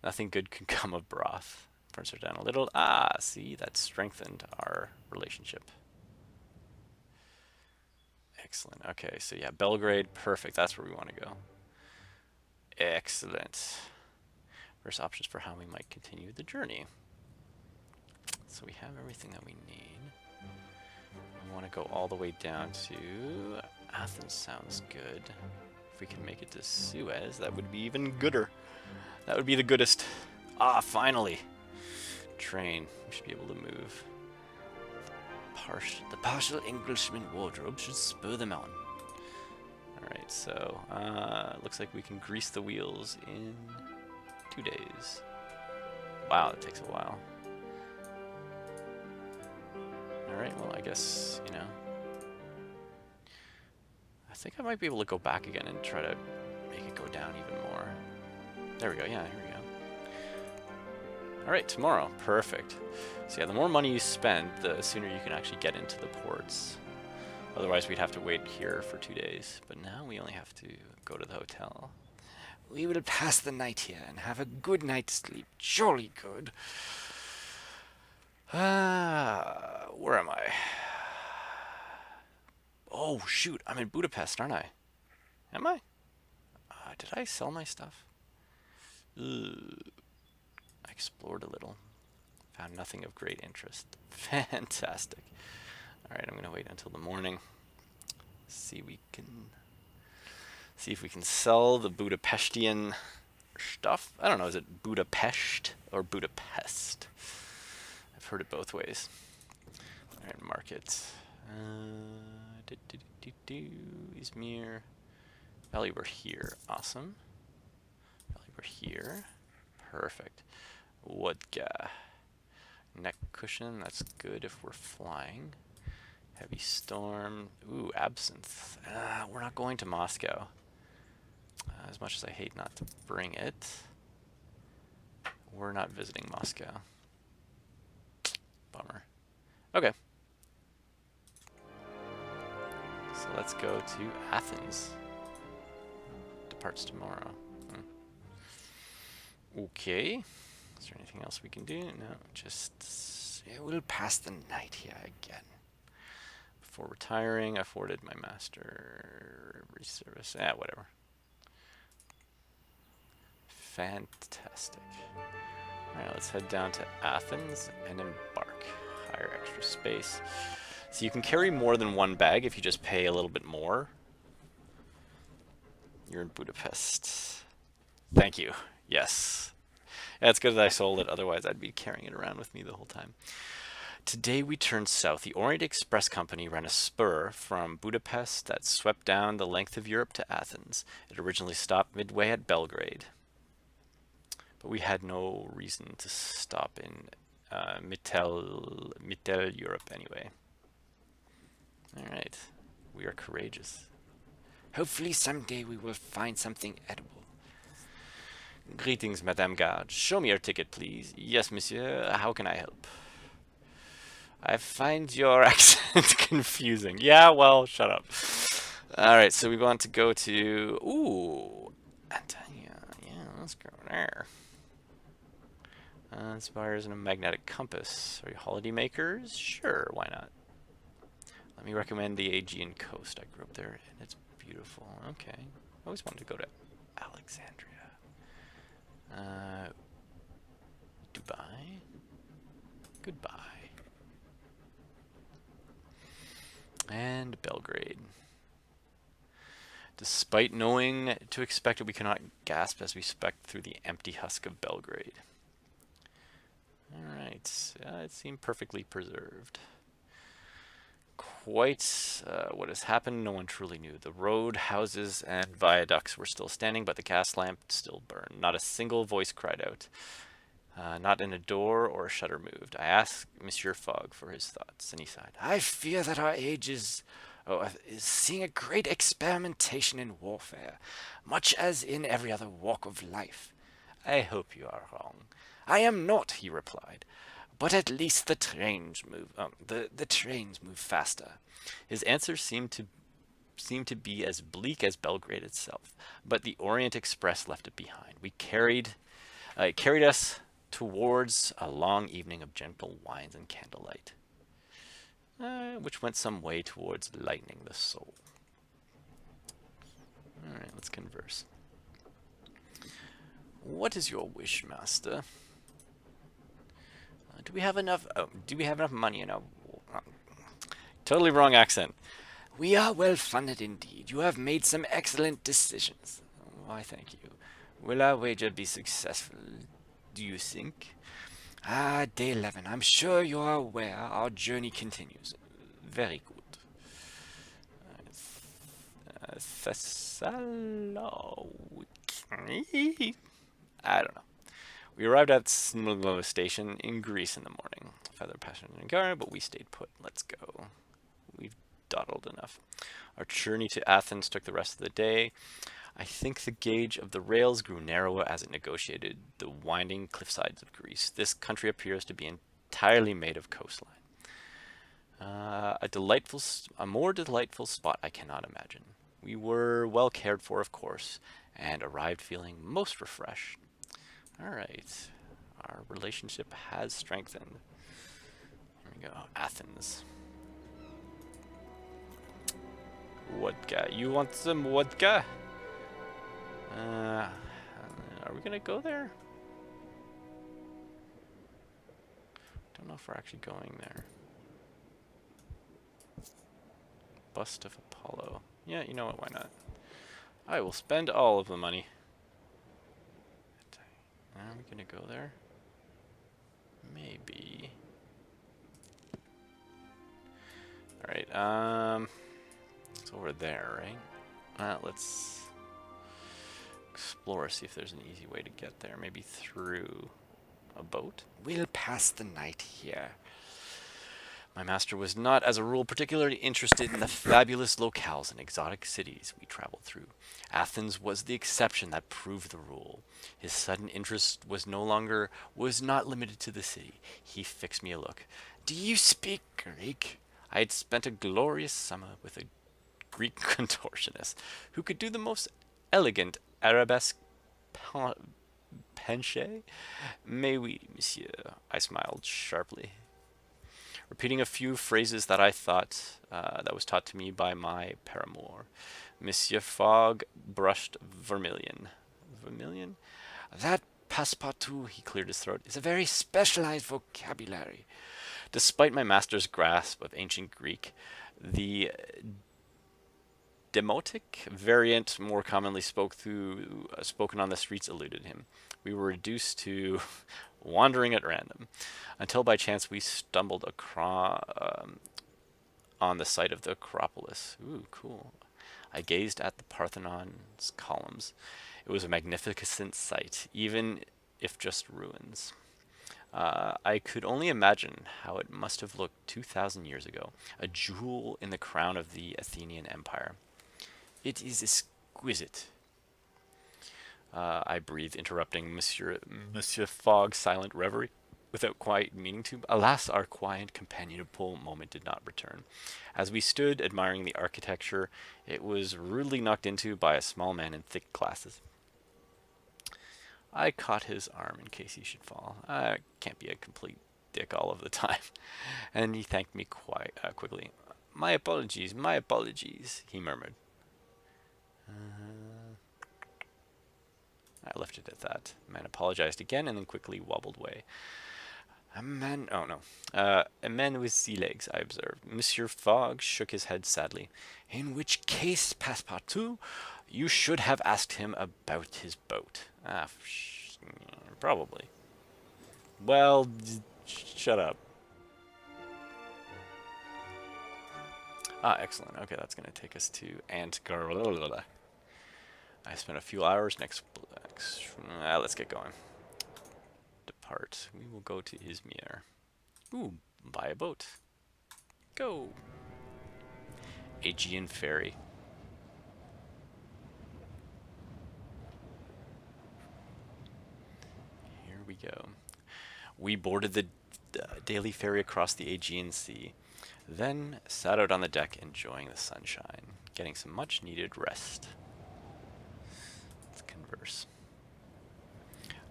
Speaker 1: Nothing good can come of broth. Turns her down a little. Ah, see, that strengthened our relationship. Excellent. Okay, so yeah, Belgrade, perfect. That's where we want to go. Excellent. First options for how we might continue the journey. So we have everything that we need. We want to go all the way down to Athens. Sounds good. If we can make it to Suez, that would be even gooder. That would be the goodest. Ah, finally. Train. We should be able to move. The partial Englishman wardrobe should spur them on. Alright, so looks like we can grease the wheels in 2 days. Wow, that takes a while. Alright, well, I guess, you know. I think I might be able to go back again and try to make it go down even more. There we go, yeah, here we go. Alright, tomorrow. Perfect. So yeah, the more money you spend, the sooner you can actually get into the ports. Otherwise, we'd have to wait here for 2 days. But now we only have to go to the hotel. We will pass the night here and have a good night's sleep. Jolly good. Where am I? Oh, shoot. I'm in Budapest, aren't I? Am I? Did I sell my stuff? I explored a little. Found nothing of great interest. Fantastic. Alright, I'm going to wait until the morning. See if we can sell the Budapestian stuff. I don't know, is it Budapest or Budapest? I've heard it both ways. Alright, market. Izmir. Valley, we're here. Awesome. Valley, we're here. Perfect. Vodka. Neck cushion, that's good if we're flying. Heavy storm. Ooh, absinthe. We're not going to Moscow. As much as I hate not to bring it, we're not visiting Moscow. Bummer. Okay. So let's go to Athens. Departs tomorrow. Okay. Is there anything else we can do? No, just we'll pass the night here again. Before retiring, I forwarded my master reservice. Whatever. Fantastic. Alright, let's head down to Athens and embark. Hire extra space. So you can carry more than one bag if you just pay a little bit more. You're in Budapest. Thank you. Yes. Yeah, it's good that I sold it, otherwise I'd be carrying it around with me the whole time. Today we turned south. The Orient Express Company ran a spur from Budapest that swept down the length of Europe to Athens. It originally stopped midway at Belgrade. But we had no reason to stop in Mittel Europe anyway. Alright, we are courageous. Hopefully someday we will find something edible. Greetings, Madame Garde. Show me your ticket, please. Yes, monsieur. How can I help? I find your accent confusing. Yeah, well, shut up. Alright, so we want to go to... Ooh, Antalya. Yeah, let's go there. Inspires in a magnetic compass. Are you holiday makers? Sure, why not? Let me recommend the Aegean coast. I grew up there, and it's beautiful. Okay. I always wanted to go to Alexandria. Dubai. Goodbye. And Belgrade. Despite knowing to expect it, we cannot gasp as we spec through the empty husk of Belgrade. Alright, it seemed perfectly preserved. quite what has happened, no one truly knew. The road, houses, and viaducts were still standing, but the gas lamp still burned. Not a single voice cried out. Not in a door or a shutter moved. I asked Monsieur Fogg for his thoughts, and he sighed. I fear that our age is seeing a great experimentation in warfare, much as in every other walk of life. I hope you are wrong. I am not, he replied. But at least the trains move. The trains move faster. His answer seemed to be as bleak as Belgrade itself. But the Orient Express left it behind. It carried us towards a long evening of gentle wines and candlelight, which went some way towards lightening the soul. All right, let's converse. What is your wish, master? Do we have enough? Oh, do we have enough money in our? Totally wrong accent. We are well funded indeed. You have made some excellent decisions. Why, thank you. Will our wager be successful, do you think? Day 11. I'm sure you are aware our journey continues. Very good. Thessaloniki? I don't know. We arrived at Smilgo station in Greece in the morning. Feather passenger in car, but we stayed put. Let's go. We've dawdled enough. Our journey to Athens took the rest of the day. I think the gauge of the rails grew narrower as it negotiated the winding cliffsides of Greece. This country appears to be entirely made of coastline. A more delightful spot I cannot imagine. We were well cared for, of course, and arrived feeling most refreshed. All right, our relationship has strengthened. Here we go, Athens. Vodka. You want some vodka? Are we gonna go there? Don't know if we're actually going there. Bust of Apollo. Yeah, you know what? Why not? I will spend all of the money. Are we gonna go there? Maybe. All right. It's over there, right? Let's explore, see if there's an easy way to get there. Maybe through a boat? We'll pass the night here. My master was not, as a rule, particularly interested in the fabulous locales and exotic cities we traveled through. Athens was the exception that proved the rule. His sudden interest was not limited to the city. He fixed me a look. Do you speak Greek? I had spent a glorious summer with a Greek contortionist who could do the most elegant arabesque penché. Mais oui, monsieur. I smiled sharply, repeating a few phrases that I thought that was taught to me by my paramour. Monsieur Fogg brushed vermilion. Vermilion? That passepartout, he cleared his throat, is a very specialized vocabulary. Despite my master's grasp of ancient Greek, the demotic variant more commonly spoken on the streets eluded him. We were reduced to wandering at random, until by chance we stumbled on the site of the Acropolis. Ooh, cool. I gazed at the Parthenon's columns. It was a magnificent sight, even if just ruins. I could only imagine how it must have looked 2,000 years ago, a jewel in the crown of the Athenian Empire. It is exquisite. I breathed, interrupting Monsieur Fogg's silent reverie without quite meaning to. Alas, our quiet, companionable moment did not return. As we stood admiring the architecture, it was rudely knocked into by a small man in thick glasses. I caught his arm in case he should fall. I can't be a complete dick all of the time. And he thanked me quite quickly. My apologies, he murmured. I left it at that. The man apologized again and then quickly wobbled away. A man with sea legs, I observed. Monsieur Fogg shook his head sadly. In which case, Passepartout, you should have asked him about his boat. Probably. Well, shut up. Ah, excellent. Okay, that's going to take us to Antgar. I spent a few hours next. Let's get going. Depart. We will go to Izmir. Ooh, buy a boat. Go. Aegean Ferry. Here we go. We boarded the daily ferry across the Aegean Sea, then sat out on the deck enjoying the sunshine, getting some much needed rest. Let's converse.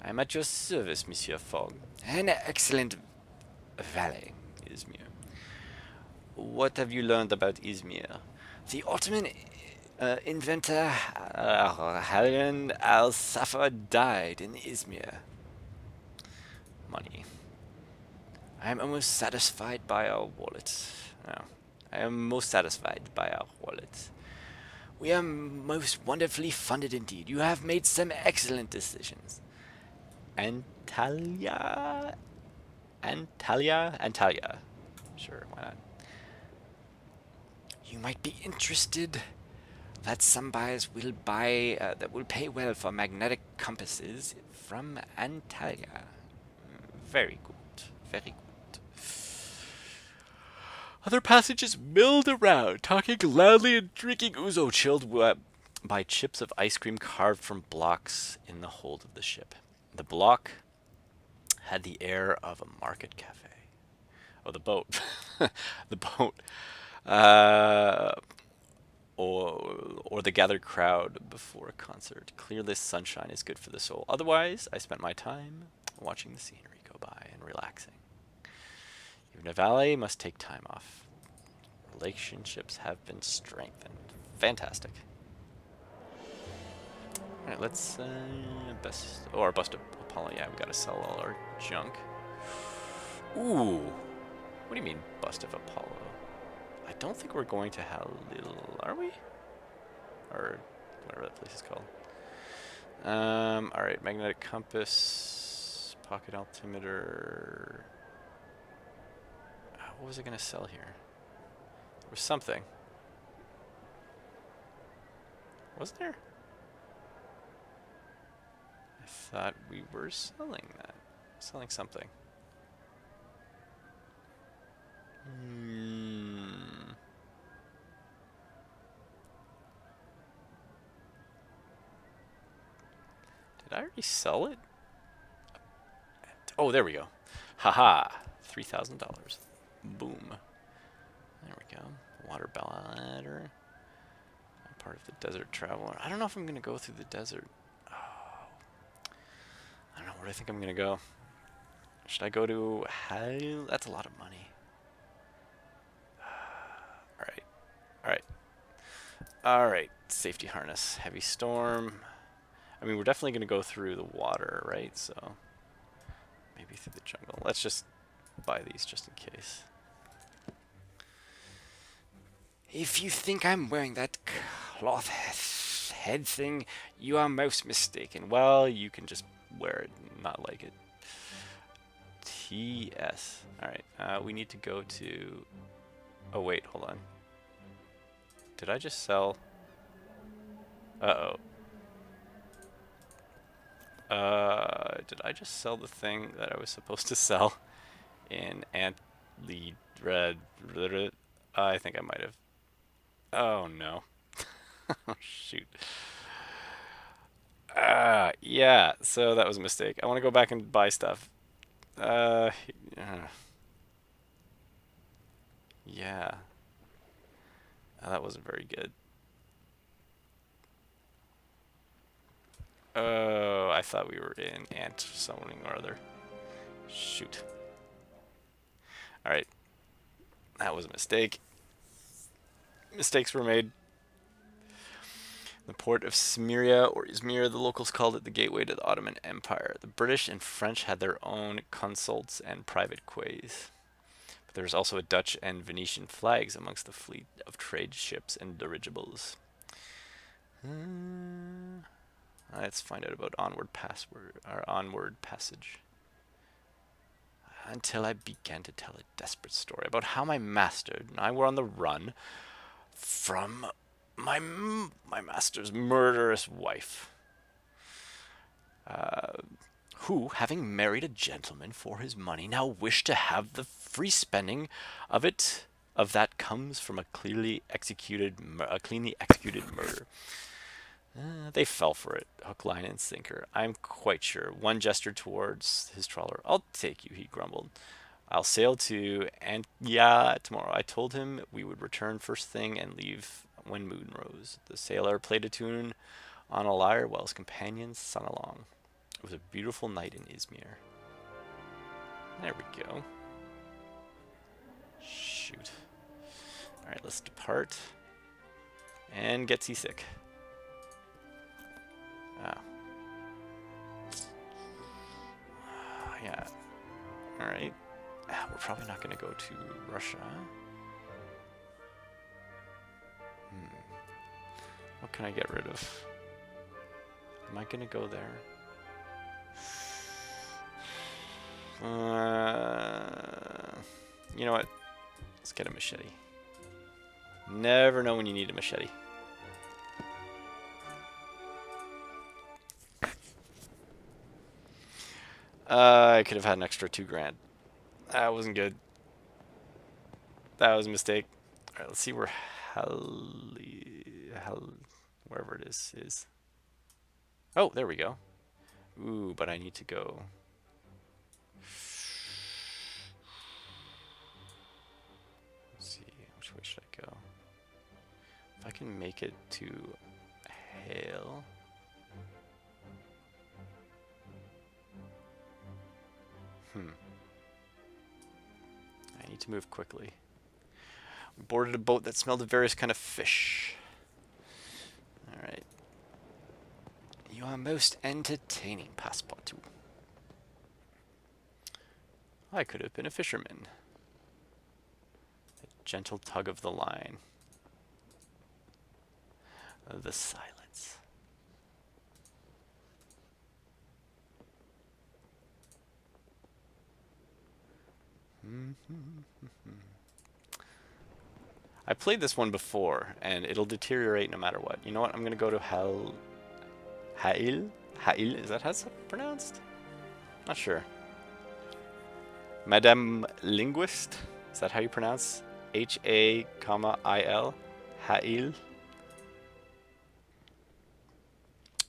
Speaker 1: I am at your service, Monsieur Fogg. An excellent valet, Izmir. What have you learned about Izmir? The Ottoman inventor Harun al-Safar died in Izmir. Money. I am almost satisfied by our wallet. No. I am most satisfied by our wallet. We are most wonderfully funded indeed. You have made some excellent decisions. Antalya? Antalya. Sure, why not? You might be interested that some buyers will buy that will pay well for magnetic compasses from Antalya. Very good. Very good. Other passengers milled around, talking loudly and drinking ouzo chilled by chips of ice cream carved from blocks in the hold of the ship. The block had the air of a market cafe. Oh, the boat. The boat. Uh, or the gathered crowd before a concert. Clearly, sunshine is good for the soul. Otherwise, I spent my time watching the scenery go by and relaxing. Even a valet must take time off. Relationships have been strengthened. Fantastic. Alright, let's our bust of Apollo. Yeah, we gotta sell all our junk. Ooh. What do you mean, bust of Apollo? I don't think we're going to Halil, are we? Or whatever that place is called. Alright, magnetic compass, pocket altimeter. What was I gonna sell here? There was something. Was there? I thought we were selling that. Selling something. Did I already sell it? Oh, there we go. Haha. $3,000. Boom. There we go. Water bladder. I'm part of the desert traveler. I don't know if I'm going to go through the desert. Oh. I don't know where I think I'm going to go. Should I go to Hal? That's a lot of money. Alright. Alright. Alright. Safety harness. Heavy storm. I mean, we're definitely going to go through the water, right? So, maybe through the jungle. Let's just buy these just in case. If you think I'm wearing that cloth head thing, you are most mistaken. Well, you can just wear it and not like it. TS. Alright, we need to go to... Oh, wait, hold on. Did I just sell... Uh-oh. Did I just sell the thing that I was supposed to sell in Red? I think I might have. Oh no. Oh shoot. Yeah, so that was a mistake. I want to go back and buy stuff. Yeah. That wasn't very good. Oh, I thought we were in ant something or other. Shoot. Alright. That was a mistake. Mistakes were made. The port of Smyria, or Izmir, the locals called it the gateway to the Ottoman Empire. The British and French had their own consults and private quays. But there was also a Dutch and Venetian flags amongst the fleet of trade ships and dirigibles. Let's find out about onward passage. Until I began to tell a desperate story about how my master and I were on the run from my master's murderous wife, who, having married a gentleman for his money, now wished to have the free spending of it of that comes from a cleanly executed murder. They fell for it, hook, line, and sinker. I'm quite sure. One gestured towards his trawler. I'll take you, he grumbled. I'll sail to Antlia tomorrow. I told him we would return first thing and leave when moon rose. The sailor played a tune on a lyre while his companions sung along. It was a beautiful night in Izmir. There we go. Shoot. Alright, let's depart. And get seasick. Oh. Yeah. Alright. We're probably not going to go to Russia. What can I get rid of? Am I going to go there? You know what? Let's get a machete. Never know when you need a machete. I could have had an extra $2,000. That wasn't good. That was a mistake. All right, let's see where wherever it is. Oh, there we go. Ooh, but I need to go. Let's see, which way should I go? If I can make it to Hale. I need to move quickly. We boarded a boat that smelled of various kind of fish. Alright. You are most entertaining, Passepartout. I could have been a fisherman. A gentle tug of the line. The silence. I played this one before, and it'll deteriorate no matter what. You know what? I'm going to go to Hail. Hail? Is that how it's pronounced? Not sure. Madame Linguist? Is that how you pronounce? H-A-I-L? Hail?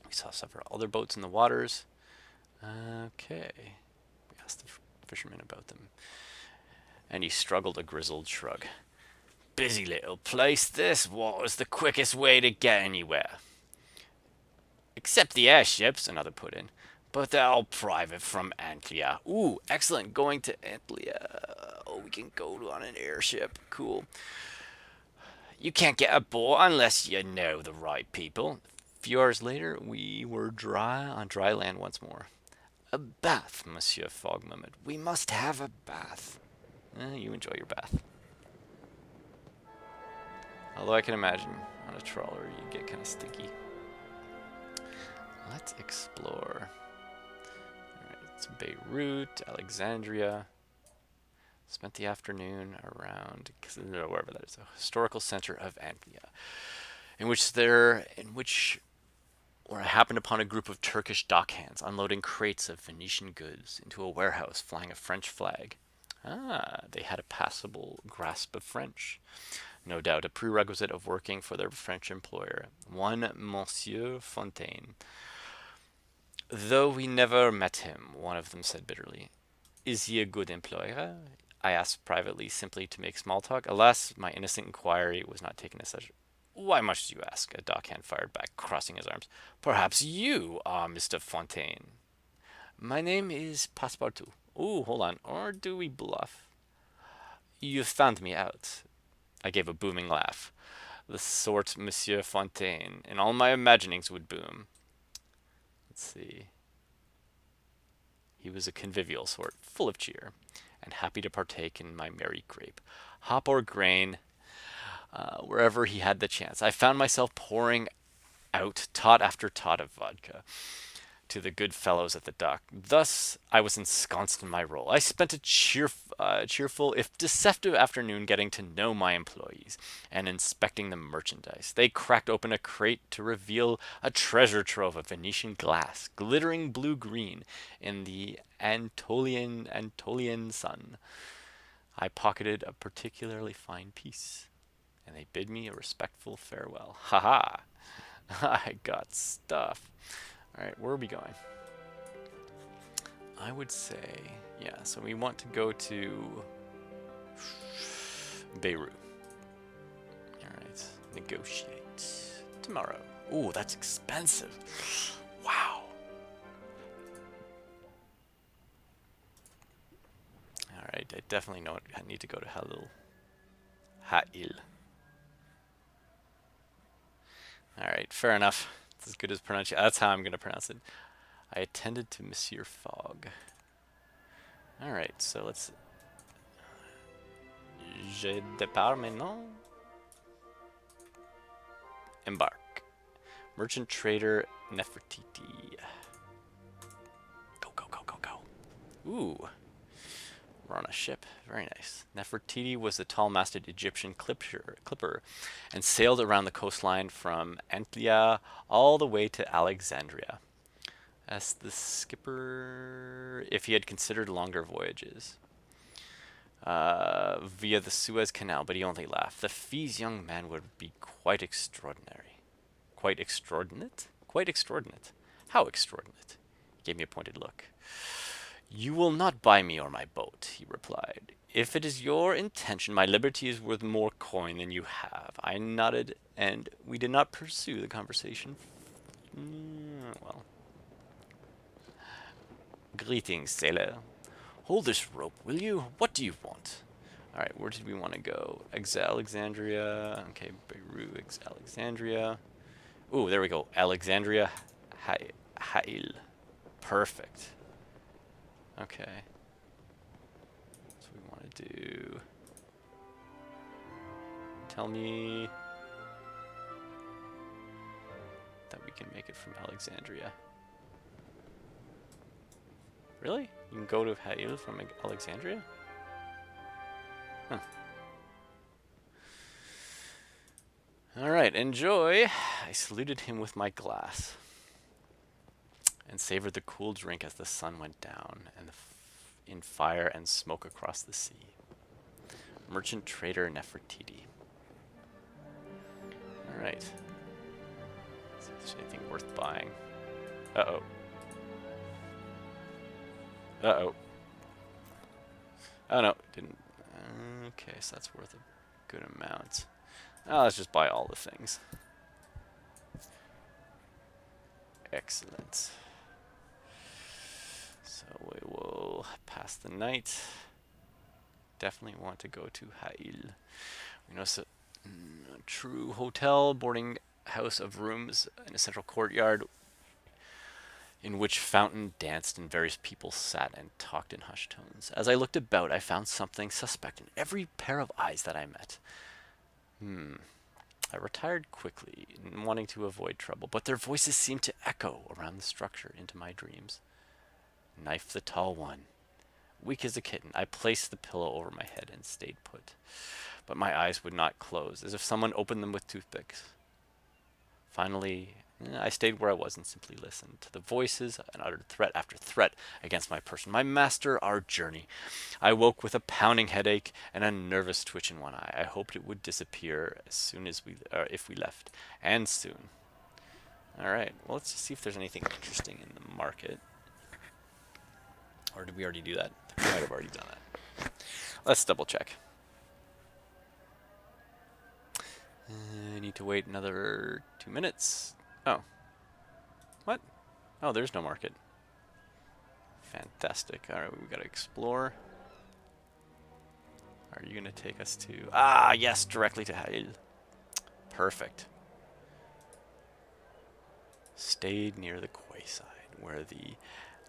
Speaker 1: We saw several other boats in the waters. Okay. We asked the fisherman about them. And he struggled a grizzled shrug. Busy little place, this. Water's the quickest way to get anywhere. Except the airships, another put in. But they're all private from Antlia. Ooh, excellent. Going to Antlia. Oh, we can go on an airship. Cool. You can't get aboard unless you know the right people. A few hours later, we were on dry land once more. A bath, Monsieur Fogg murmured. We must have a bath. You enjoy your bath. Although I can imagine on a trawler you get kind of stinky. Let's explore. Alright, it's Beirut, Alexandria. Spent the afternoon around, wherever that is, a historical center of Antlia, in which I happened upon a group of Turkish dockhands unloading crates of Venetian goods into a warehouse flying a French flag. They had a passable grasp of French. No doubt a prerequisite of working for their French employer, one Monsieur Fontaine. Though we never met him, one of them said bitterly. Is he a good employer? I asked privately, simply to make small talk. Alas, my innocent inquiry was not taken as such. Why must you ask? A dockhand fired back, crossing his arms. Perhaps you are Mr. Fontaine. My name is Passepartout. Ooh, hold on. Or do we bluff? You found me out. I gave a booming laugh. The sort Monsieur Fontaine, in all my imaginings, would boom. Let's see. He was a convivial sort, full of cheer, and happy to partake in my merry grape. Hop or grain, wherever he had the chance. I found myself pouring out tot after tot of vodka. to the good fellows at the dock. Thus, I was ensconced in my role. I spent a cheerful, if deceptive afternoon getting to know my employees and inspecting the merchandise. They cracked open a crate to reveal a treasure trove of Venetian glass, glittering blue-green in the Antolian sun. I pocketed a particularly fine piece, and they bid me a respectful farewell. Ha ha! I got stuff. Alright, where are we going? I would say, yeah, so we want to go to Beirut. Alright, negotiate. Tomorrow. Ooh, that's expensive. Wow. Alright, I definitely know I need to go to Ha'il. Alright, fair enough. It's as good as pronunciation. That's how I'm going to pronounce it. I attended to Monsieur Fogg. Alright, so let's... Je départ maintenant. Embark. Merchant trader Nefertiti. Go, go, go, go, go. Ooh. We're on a ship. Very nice. Nefertiti was a tall-masted Egyptian clipper and sailed around the coastline from Antlia all the way to Alexandria. Asked the skipper if he had considered longer voyages via the Suez Canal, but he only laughed. The fees, young man, would be quite extraordinary. Quite extraordinate? Quite extraordinate. How extraordinate? He gave me a pointed look. You will not buy me or my boat, he replied. If it is your intention, my liberty is worth more coin than you have. I nodded, and we did not pursue the conversation. Well. Greetings, sailor. Hold this rope, will you? What do you want? Alright, where did we want to go? Alexandria. Okay, Beirut, Alexandria. Ooh, there we go. Alexandria, Ha'il. Perfect. Okay. So we want to do... Tell me that we can make it from Alexandria. Really? You can go to Ha'il from Alexandria? Huh. Alright, enjoy. I saluted him with my glass and savored the cool drink as the sun went down and in fire and smoke across the sea. Merchant trader Nefertiti. Alright. Is there anything worth buying? Uh-oh. Uh-oh. Oh, no. Didn't. Okay, so that's worth a good amount. Let's just buy all the things. Excellent. So we will pass the night. Definitely want to go to Ha'il. We know a true hotel, boarding house of rooms in a central courtyard in which fountain danced and various people sat and talked in hushed tones. As I looked about, I found something suspect in every pair of eyes that I met. I retired quickly, wanting to avoid trouble, but their voices seemed to echo around the structure into my dreams. Knife the tall one. Weak as a kitten, I placed the pillow over my head and stayed put. But my eyes would not close, as if someone opened them with toothpicks. Finally, I stayed where I was and simply listened to the voices and uttered threat after threat against my person. My master, our journey. I woke with a pounding headache and a nervous twitch in one eye. I hoped it would disappear as soon as if we left, and soon. All right. Well, let's just see if there's anything interesting in the market. Or did we already do that? I might have already done that. Let's double check. I need to wait another 2 minutes. Oh. What? Oh, there's no market. Fantastic. Alright, we gotta explore. Are you gonna take us to... Ah, yes, directly to Ha'il. Perfect. Stayed near the quayside, where the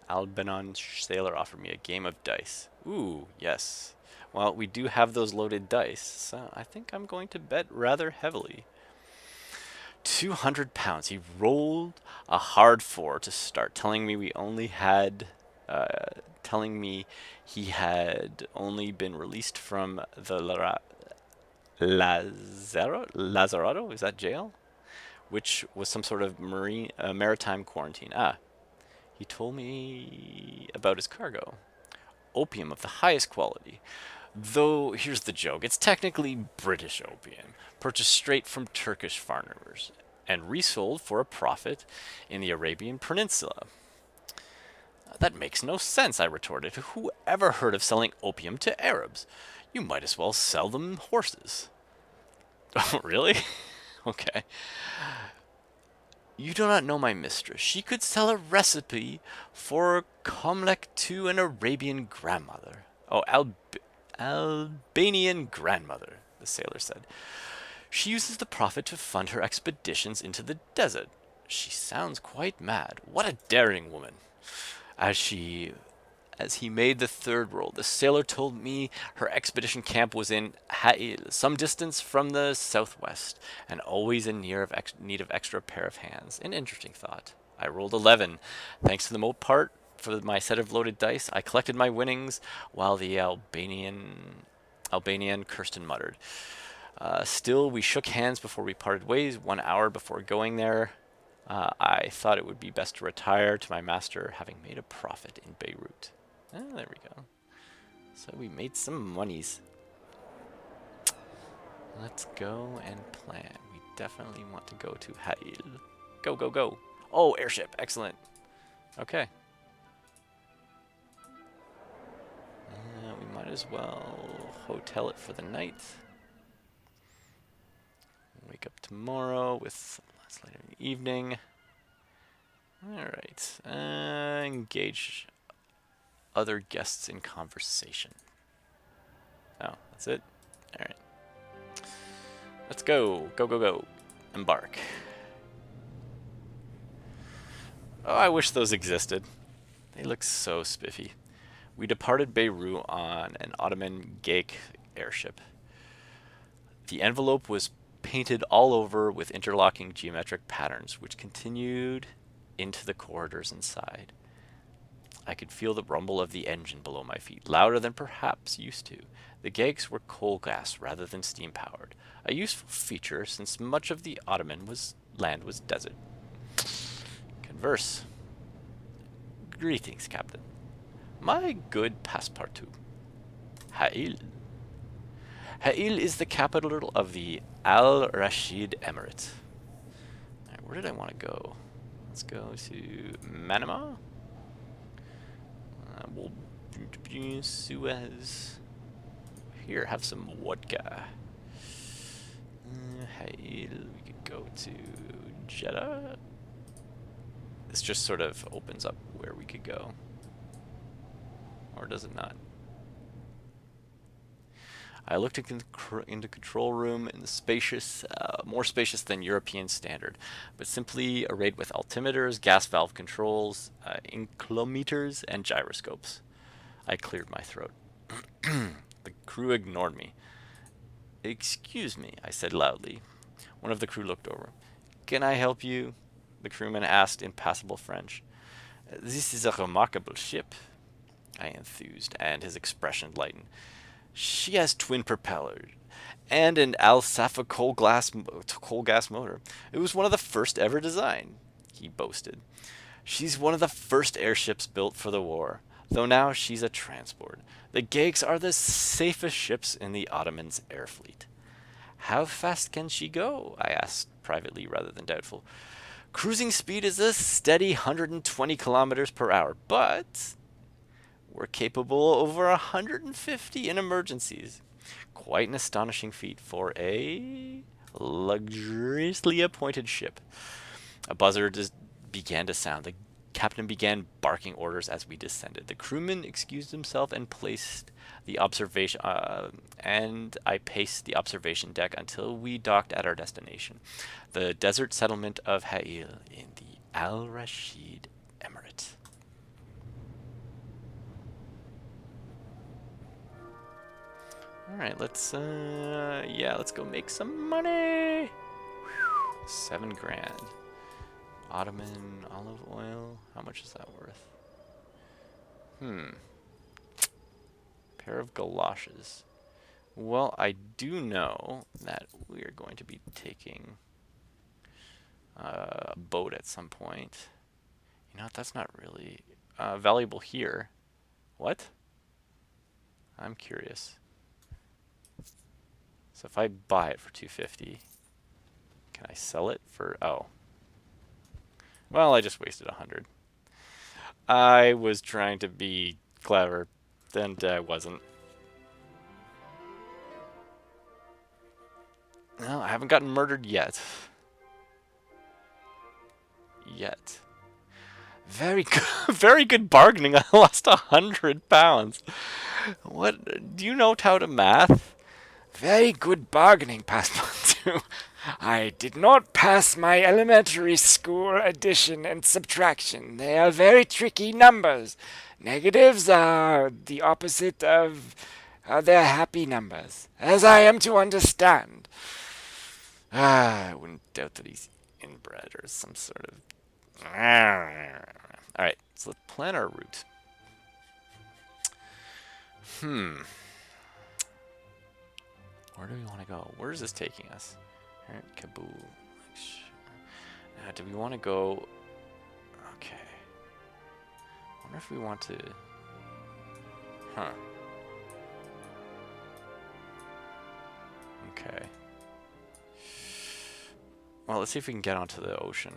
Speaker 1: Albanon sailor offered me a game of dice. Ooh, yes. Well, we do have those loaded dice, so I think I'm going to bet rather heavily. £200. He rolled a hard 4 to start, telling me we only had, telling me he had only been released from the Lazarado, is that jail? Which was some sort of maritime quarantine. Ah, he told me about his cargo. Opium of the highest quality. Though, here's the joke, it's technically British opium, purchased straight from Turkish farmers, and resold for a profit in the Arabian Peninsula. That makes no sense, I retorted. Who ever heard of selling opium to Arabs? You might as well sell them horses. Oh, really? Okay. You do not know my mistress. She could sell a recipe for Comlek to an Arabian grandmother. Oh, Albanian grandmother, the sailor said. She uses the profit to fund her expeditions into the desert. She sounds quite mad. What a daring woman. As he made the third roll, the sailor told me her expedition camp was in Ha'il, some distance from the southwest, and always in need of extra pair of hands. An interesting thought. I rolled 11. Thanks to the moat part for my set of loaded dice, I collected my winnings, while the Albanian cursed and muttered. Still, we shook hands before we parted ways. 1 hour before going there, I thought it would be best to retire to my master, having made a profit in Beirut. Oh, there we go. So we made some monies. Let's go and plan. We definitely want to go to Ha'il. Go, go, go. Oh, airship. Excellent. Okay. We might as well hotel it for the night. Wake up tomorrow with later in the evening. Alright. Engage other guests in conversation. Oh, that's it? Alright. Let's go. Go, go, go. Embark. Oh, I wish those existed. They look so spiffy. We departed Beirut on an Ottoman Geik airship. The envelope was painted all over with interlocking geometric patterns, which continued into the corridors inside. I could feel the rumble of the engine below my feet, louder than perhaps used to. The Geiks were coal gas rather than steam powered, a useful feature since much of the Ottoman land was desert. Converse. Greetings, Captain. My good passepartout. Ha'il. Ha'il is the capital of the Al Rashid Emirate. Right, where did I want to go? Let's go to Manama. We'll Suez. Here, have some vodka. Ha'il. We could go to Jeddah. This just sort of opens up where we could go. Or does it not? I looked into control room in the spacious, more spacious than European standard, but simply arrayed with altimeters, gas valve controls, inclometers, and gyroscopes. I cleared my throat. The crew ignored me. Excuse me, I said loudly. One of the crew looked over. Can I help you? The crewman asked in passable French. This is a remarkable ship, I enthused, and his expression lightened. She has twin propellers and an Al-Safa coal gas motor. It was one of the first ever designed, he boasted. She's one of the first airships built for the war, though now she's a transport. The Geiks are the safest ships in the Ottoman's air fleet. How fast can she go? I asked privately rather than doubtful. Cruising speed is a steady 120 kilometers per hour, but we're capable over 150 in emergencies. Quite an astonishing feat for a luxuriously appointed ship. A buzzer began to sound. The captain began barking orders as we descended. The crewman excused himself and I paced the observation deck until we docked at our destination, the desert settlement of Ha'il in the Al Rashid Emirate. All right, let's go make some money. 7 grand. Ottoman olive oil. How much is that worth? Pair of galoshes. Well, I do know that we are going to be taking a boat at some point. You know what? That's not really valuable here. What? I'm curious. So if I buy it for 250, can I sell it for? Oh, well, I just wasted 100. I was trying to be clever, and I wasn't. No, I haven't gotten murdered yet. Yet. Very good, very good bargaining. I lost £100. What? Do you know how to math? Very good bargaining, Passepartout. I did not pass my elementary school addition and subtraction. They are very tricky numbers. Negatives are the opposite of their happy numbers, as I am to understand. I wouldn't doubt that he's inbred or some sort of... Alright, so let's plan our route. Where do we want to go? Where is this taking us? Alright, Kabul. Do we want to go... Okay. I wonder if we want to... Okay. Well, let's see if we can get onto the ocean.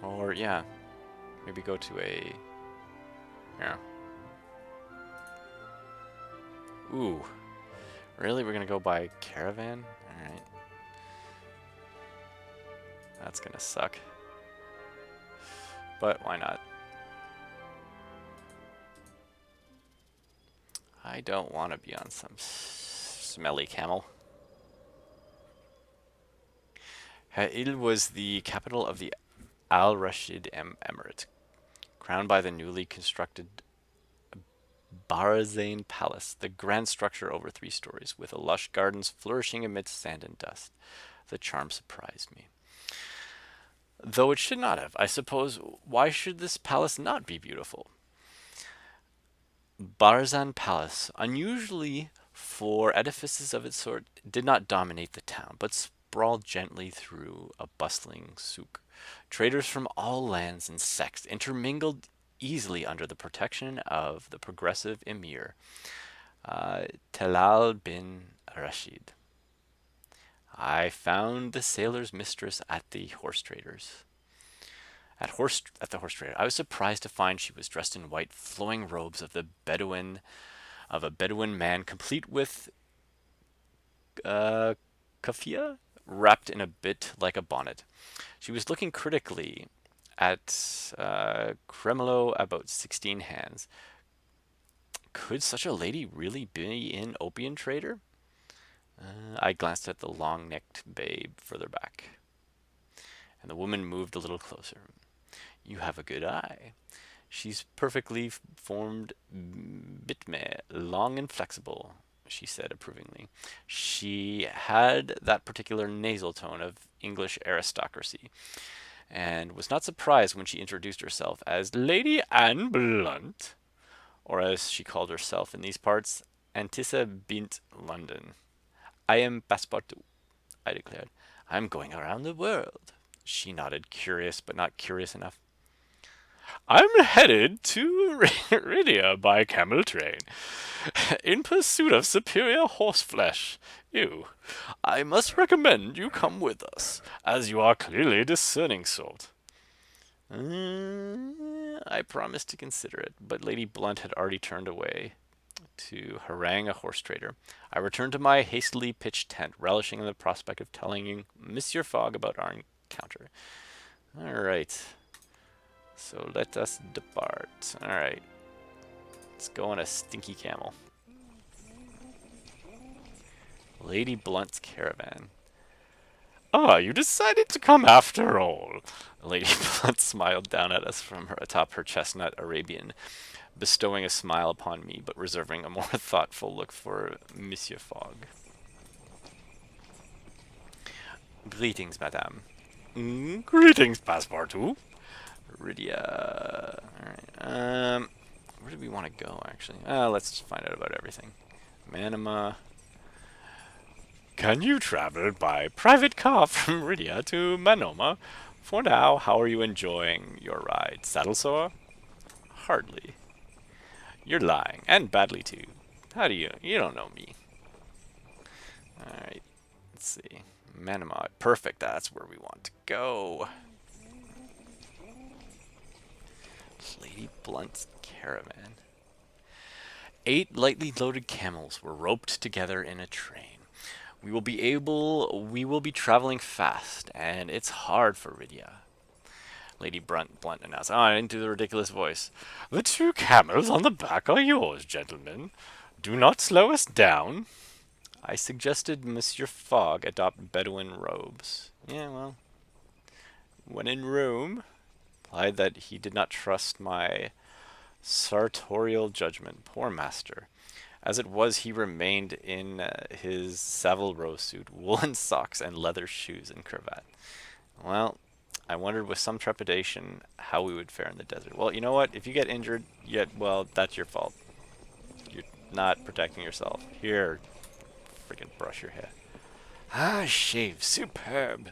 Speaker 1: Or, yeah. Maybe go to a... Yeah. Ooh. Really? We're gonna go by caravan? Alright. That's gonna suck. But why not? I don't want to be on some smelly camel. Ha'il was the capital of the Al Rashid Emirate, crowned by the newly constructed Barazane Palace, the grand structure over 3 stories, with lush gardens flourishing amidst sand and dust. The charm surprised me. Though it should not have. I suppose, why should this palace not be beautiful? Barzan Palace, unusually for edifices of its sort, did not dominate the town, but sprawled gently through a bustling souk. Traders from all lands and sects intermingled easily under the protection of the progressive emir, Talal bin Rashid. I found the sailor's mistress at the horse traders. At the horse trader, I was surprised to find she was dressed in white, flowing robes of a Bedouin man, complete with kafia wrapped in a bit like a bonnet. She was looking critically at Cremolo about 16 hands. Could such a lady really be an opium trader? I glanced at the long-necked babe further back, and the woman moved a little closer. You have a good eye. She's perfectly formed bitme, long and flexible, she said approvingly. She had that particular nasal tone of English aristocracy, and was not surprised when she introduced herself as Lady Anne Blunt, or as she called herself in these parts, Antissa bint London. I am Passepartout, I declared. I'm going around the world. She nodded, curious but not curious enough. I'm headed to Rydia by camel train, in pursuit of superior horse flesh. You, I must recommend you come with us, as you are clearly a discerning sort. I promised to consider it, but Lady Blunt had already turned away to harangue a horse trader. I returned to my hastily pitched tent, relishing in the prospect of telling Monsieur Fogg about our encounter. All right. So let us depart. Alright. Let's go on a stinky camel. Lady Blunt's caravan. Ah, you decided to come after all. Lady Blunt smiled down at us from atop her chestnut Arabian, bestowing a smile upon me, but reserving a more thoughtful look for Monsieur Fogg. Greetings, madame. Greetings, Passepartout. Rydia. Alright, where do we want to go, actually? Let's just find out about everything. Manama. Can you travel by private car from Rydia to Manoma? For now, how are you enjoying your ride? Saddle sore? Hardly. You're lying, and badly too. How do you? You don't know me. Alright, let's see. Manama. Perfect, that's where we want to go. Lady Blunt's caravan. 8 lightly loaded camels were roped together in a train. We will be traveling fast, and it's hard for Rydia. Lady Blunt announced, into the ridiculous voice. The 2 camels on the back are yours, gentlemen. Do not slow us down. I suggested Monsieur Fogg adopt Bedouin robes. Yeah, well, when in Rome, replied that he did not trust my sartorial judgment. Poor master. As it was, he remained in his Savile suit, woolen socks, and leather shoes and cravat. Well, I wondered with some trepidation how we would fare in the desert. Well, you know what? If you get injured, well, that's your fault. You're not protecting yourself. Here, freaking brush your hair. Shave. Superb.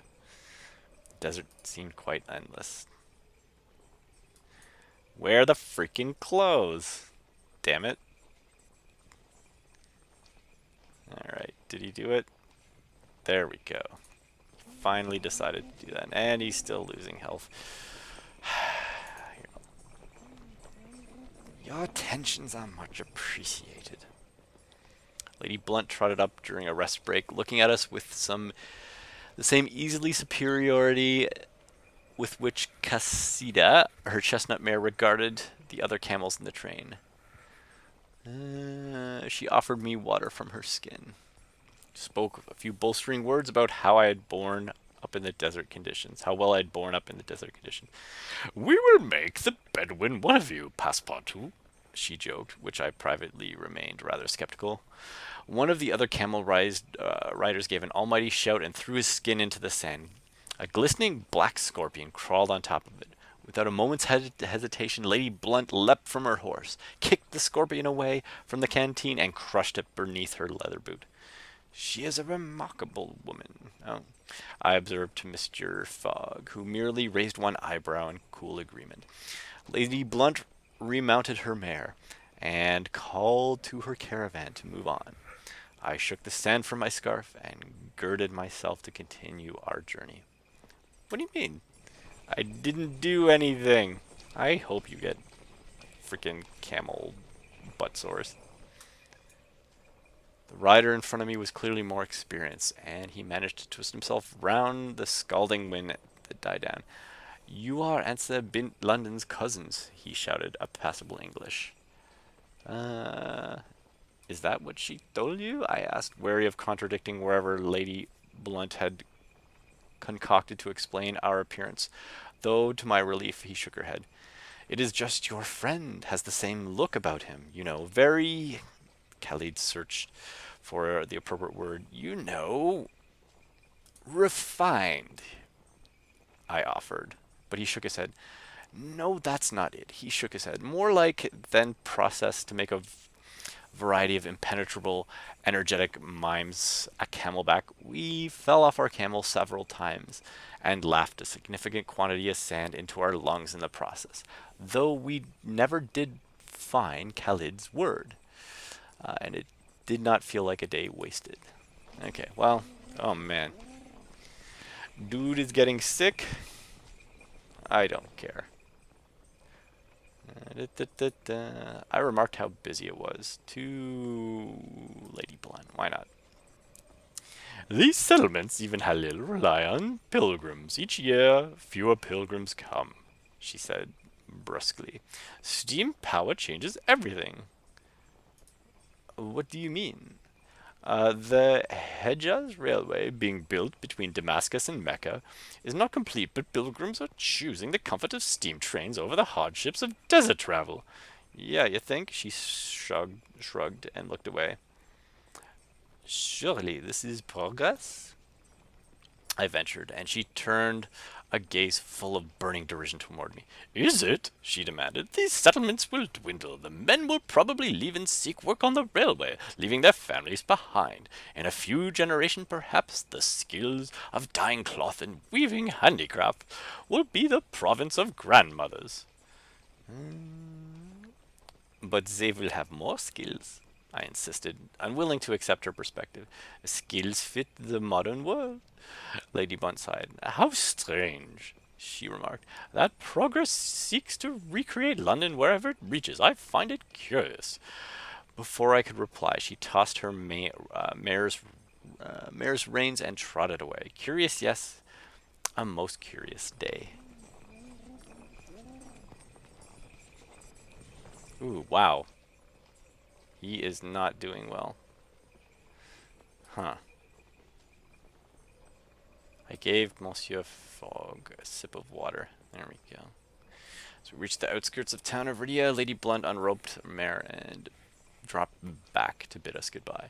Speaker 1: Desert seemed quite endless. Wear the freaking clothes. Damn it. Alright, did he do it? There we go. Finally decided to do that. And he's still losing health. Your attentions are much appreciated. Lady Blunt trotted up during a rest break, looking at us with the same easily superiority with which Casida, her chestnut mare, regarded the other camels in the train. She offered me water from her skin. Spoke a few bolstering words about how I had borne up in the desert conditions. How well I had borne up in the desert conditions. We will make the Bedouin one of you, Passepartout, she joked, which I privately remained rather skeptical. One of the other camel riders gave an almighty shout and threw his skin into the sand. A glistening black scorpion crawled on top of it. Without a moment's hesitation, Lady Blunt leapt from her horse, kicked the scorpion away from the canteen, and crushed it beneath her leather boot. She is a remarkable woman, I observed to Mr. Fogg, who merely raised one eyebrow in cool agreement. Lady Blunt remounted her mare, and called to her caravan to move on. I shook the sand from my scarf, and girded myself to continue our journey. What do you mean? I didn't do anything. I hope you get freaking camel butt sores. The rider in front of me was clearly more experienced, and he managed to twist himself round the scalding wind that died down. You are Answer Bint London's cousins, he shouted, a passable English. Is that what she told you? I asked, wary of contradicting wherever Lady Blunt had concocted to explain our appearance, though to my relief he shook her head. It is just your friend has the same look about him, you know, very... Khalid searched for the appropriate word. You know, refined, I offered, but he shook his head. No, that's not it. He shook his head. More like then processed to make a variety of impenetrable, energetic mimes a camelback. We fell off our camel several times and laughed a significant quantity of sand into our lungs in the process, though we never did find Khalid's word. And it did not feel like a day wasted. Okay, well, oh man. Dude is getting sick. I don't care. I remarked how busy it was to Lady Blunt. Why not? These settlements, even Halil, rely on pilgrims. Each year, fewer pilgrims come, she said brusquely. Steam power changes everything. What do you mean? The Hejaz Railway, being built between Damascus and Mecca, is not complete, but pilgrims are choosing the comfort of steam trains over the hardships of desert travel. Yeah, you think? She shrugged and looked away. Surely this is progress? I ventured, and she turned a gaze full of burning derision toward me. Is it? She demanded. These settlements will dwindle. The men will probably leave and seek work on the railway, leaving their families behind. In a few generations, perhaps, the skills of dyeing cloth and weaving handicraft will be the province of grandmothers. But they will have more skills, I insisted, unwilling to accept her perspective. Skills fit the modern world. Lady Bunt sighed. How strange, she remarked. That progress seeks to recreate London wherever it reaches. I find it curious. Before I could reply, she tossed her mare's reins and trotted away. Curious, yes, a most curious day. Ooh, wow. He is not doing well. Huh. I gave Monsieur Fogg a sip of water. There we go. So we reached the outskirts of town of Rydia. Lady Blunt unroped her mare and dropped back to bid us goodbye.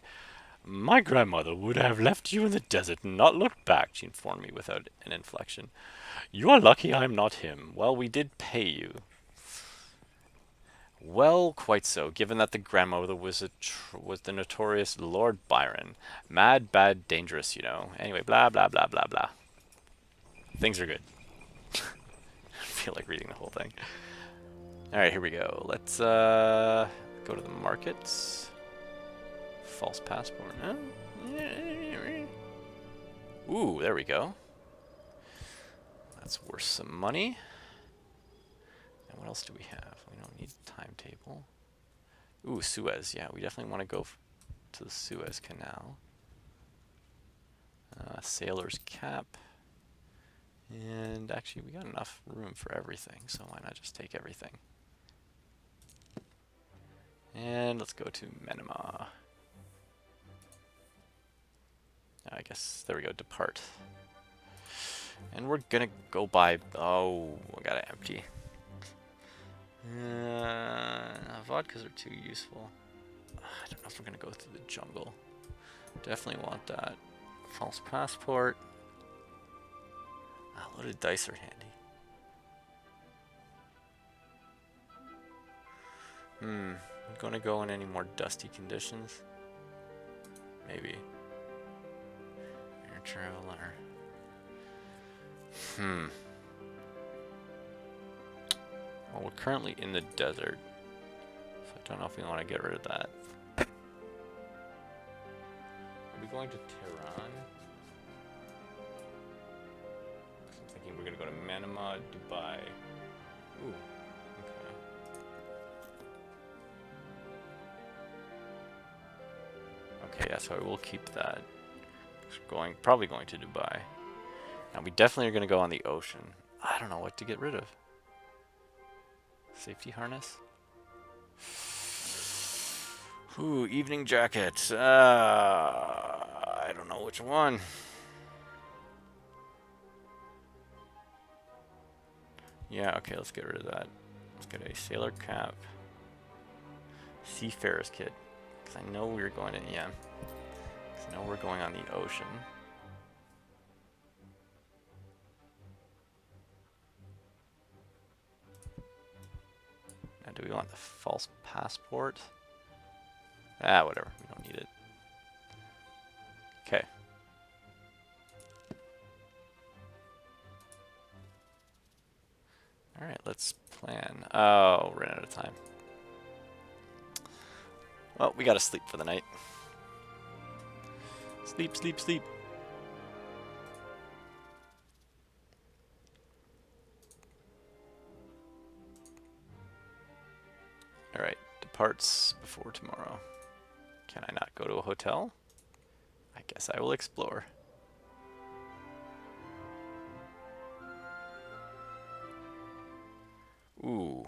Speaker 1: My grandmother would have left you in the desert and not looked back, she informed me without an inflection. You are lucky I'm not him. Well, we did pay you. Well, quite so, given that the grandmother was was the notorious Lord Byron. Mad, bad, dangerous, you know. Anyway, blah, blah, blah, blah, blah. Things are good. I feel like reading the whole thing. Alright, here we go. Let's go to the markets. False passport. Ooh, there we go. That's worth some money. And what else do we have? We don't need a timetable. Ooh, Suez. Yeah, we definitely want to go to the Suez Canal. Sailor's cap. And actually, we got enough room for everything, so why not just take everything? And let's go to Menema. I guess, there we go, depart. And we're gonna go buy, oh, I gotta empty. Vodkas are too useful. I don't know if we're gonna go through the jungle. Definitely want that. False passport. Loaded dice are handy. I'm gonna go in any more dusty conditions? Maybe. Air traveler. Well, we're currently in the desert, so I don't know if we want to get rid of that. Are we going to Tehran? I'm thinking we're gonna go to Manama, Dubai. Ooh, okay. Okay, yeah, so I will keep that. Probably going to Dubai. And we definitely are gonna go on the ocean. I don't know what to get rid of. Safety harness? Ooh, evening jacket. I don't know which one. Yeah, okay, let's get rid of that. Let's get a sailor cap. Seafarer's kit. Because I know we're going to, yeah. Because I know we're going on the ocean. Now, do we want the false passport? Whatever. We don't need it. Okay. Alright, let's plan. Oh, ran out of time. Well, we gotta sleep for the night. Sleep, sleep, sleep. Alright, departs before tomorrow. Can I not go to a hotel? I guess I will explore. Ooh.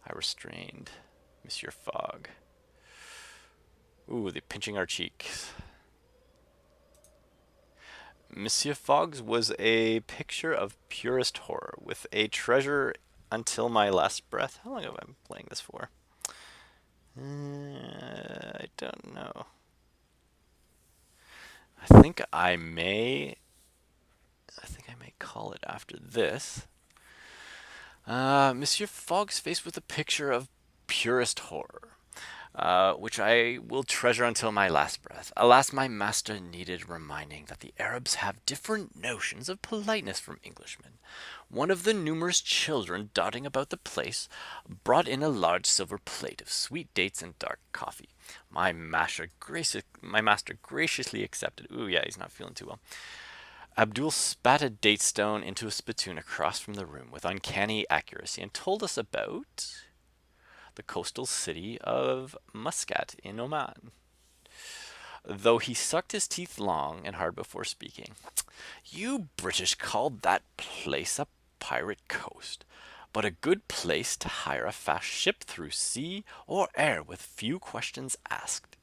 Speaker 1: I restrained Monsieur Fogg. Ooh, they're pinching our cheeks. Monsieur Fogg's was a picture of purest horror, with a treasure until my last breath. How long have I been playing this for? I don't know. I think I may call it after this. Monsieur Fogg's faced with a picture of purest horror, which I will treasure until my last breath. Alas, my master needed reminding that the Arabs have different notions of politeness from Englishmen. One of the numerous children dotting about the place brought in a large silver plate of sweet dates and dark coffee. My master graciously accepted. Ooh, yeah, he's not feeling too well. Abdul spat a date stone into a spittoon across from the room with uncanny accuracy and told us about the coastal city of Muscat in Oman. Though he sucked his teeth long and hard before speaking. You British called that place a pirate coast, but a good place to hire a fast ship through sea or air with few questions asked.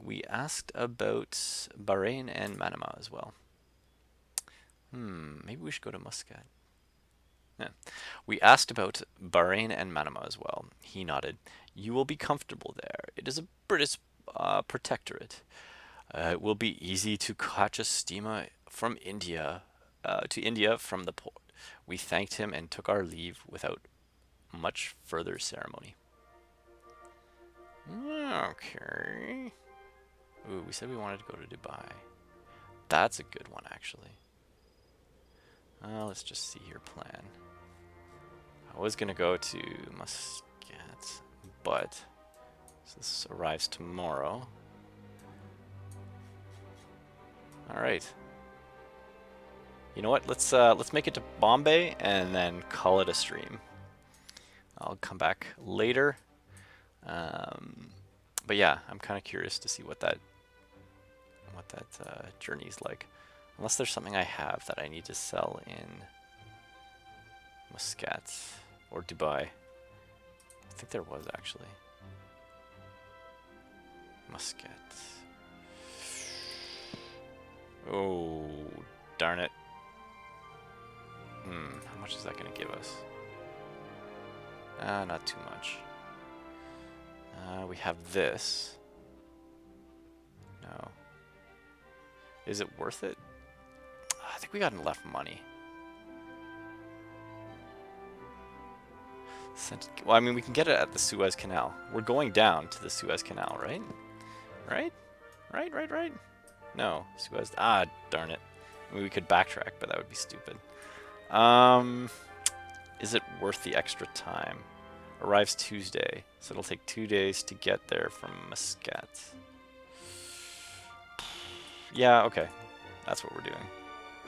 Speaker 1: We asked about Bahrain and Manama as well. Maybe we should go to Muscat. Yeah. We asked about Bahrain and Manama as well. He nodded. You will be comfortable there. It is a British protectorate. It will be easy to catch a steamer from India to India from the port. We thanked him and took our leave without much further ceremony. Okay. Ooh, we said we wanted to go to Dubai. That's a good one, actually. Let's just see your plan. I was going to go to Muscat, but this arrives tomorrow. All right. You know what? Let's make it to Bombay and then call it a stream. I'll come back later. But yeah, I'm kind of curious to see what that journey is like. Unless there's something I have that I need to sell in Muscat or Dubai. I think there was actually. Muscat. Oh, darn it. How much is that going to give us? Not too much. We have this. No. Is it worth it? I think we got enough money. Well, I mean, we can get it at the Suez Canal. We're going down to the Suez Canal, right? Right? Right? No, Suez. Ah, darn it. I mean, we could backtrack, but that would be stupid. Is it worth the extra time? Arrives Tuesday, so it'll take 2 days to get there from Muscat. Yeah, okay. That's what we're doing.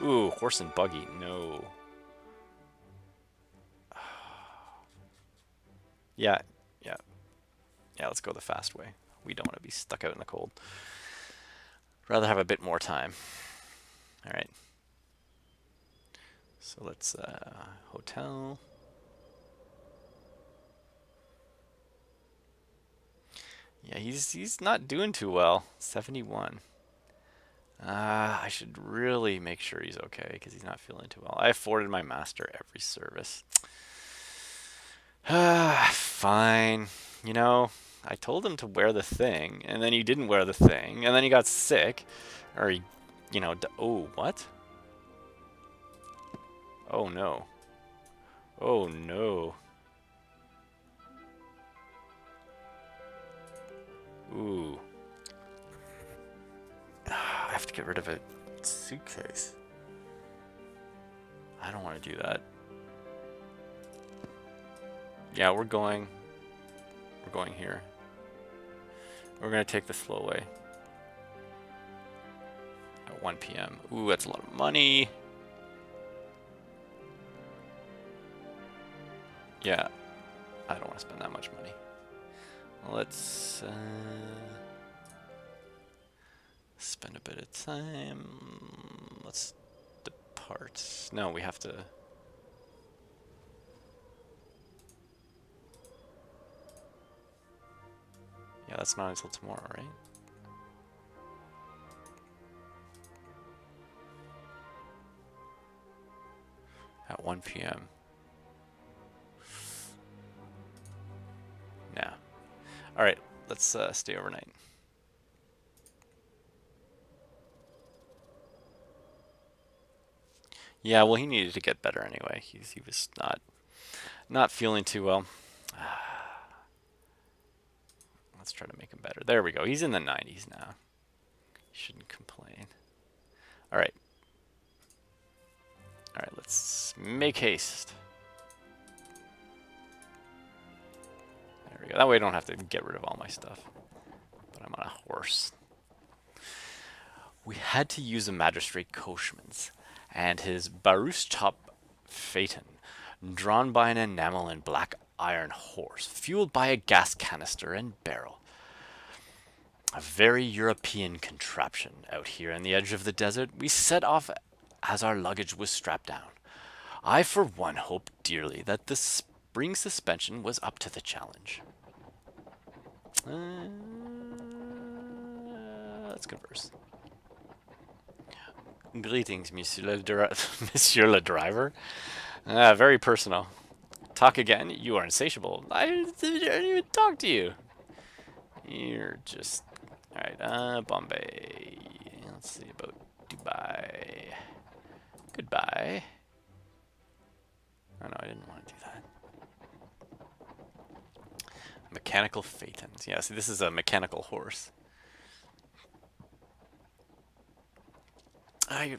Speaker 1: Ooh, horse and buggy. No. Yeah. Let's go the fast way. We don't want to be stuck out in the cold. Rather have a bit more time. All right. So let's hotel. Yeah, he's not doing too well. 71. I should really make sure he's okay because he's not feeling too well. I afforded my master every service. Fine. You know, I told him to wear the thing, and then he didn't wear the thing, and then he got sick. Or he, you know, oh, what? Oh, no. Oh, no. Ooh. I have to get rid of a suitcase. I don't want to do that. Yeah, we're going here. We're going to take the slow way. At 1 p.m. Ooh, that's a lot of money. Yeah, I don't want to spend that much money. Let's spend a bit of time. Let's depart. No, we have to. Yeah, that's not until tomorrow, right? At 1 1 p.m. Yeah. All right, let's stay overnight. Yeah, well, he needed to get better anyway. He was not feeling too well. Let's try to make him better. There we go. He's in the 90s now. He shouldn't complain. All right. All right, let's make haste. There we go. That way I don't have to get rid of all my stuff. But I'm on a horse. We had to use a magistrate coachman's and his barouche top phaeton, drawn by an enamel and black iron horse, fueled by a gas canister and barrel. A very European contraption out here on the edge of the desert. We set off as our luggage was strapped down. I, for one, hoped dearly that the spring suspension was up to the challenge. Let's converse. Greetings, Monsieur le Driver. Very personal. Talk again? You are insatiable. I didn't even talk to you. You're just... Alright, Bombay. Let's see about Dubai. Goodbye. Oh no, I didn't want to do that. Mechanical phaetons. Yeah, see, this is a mechanical horse.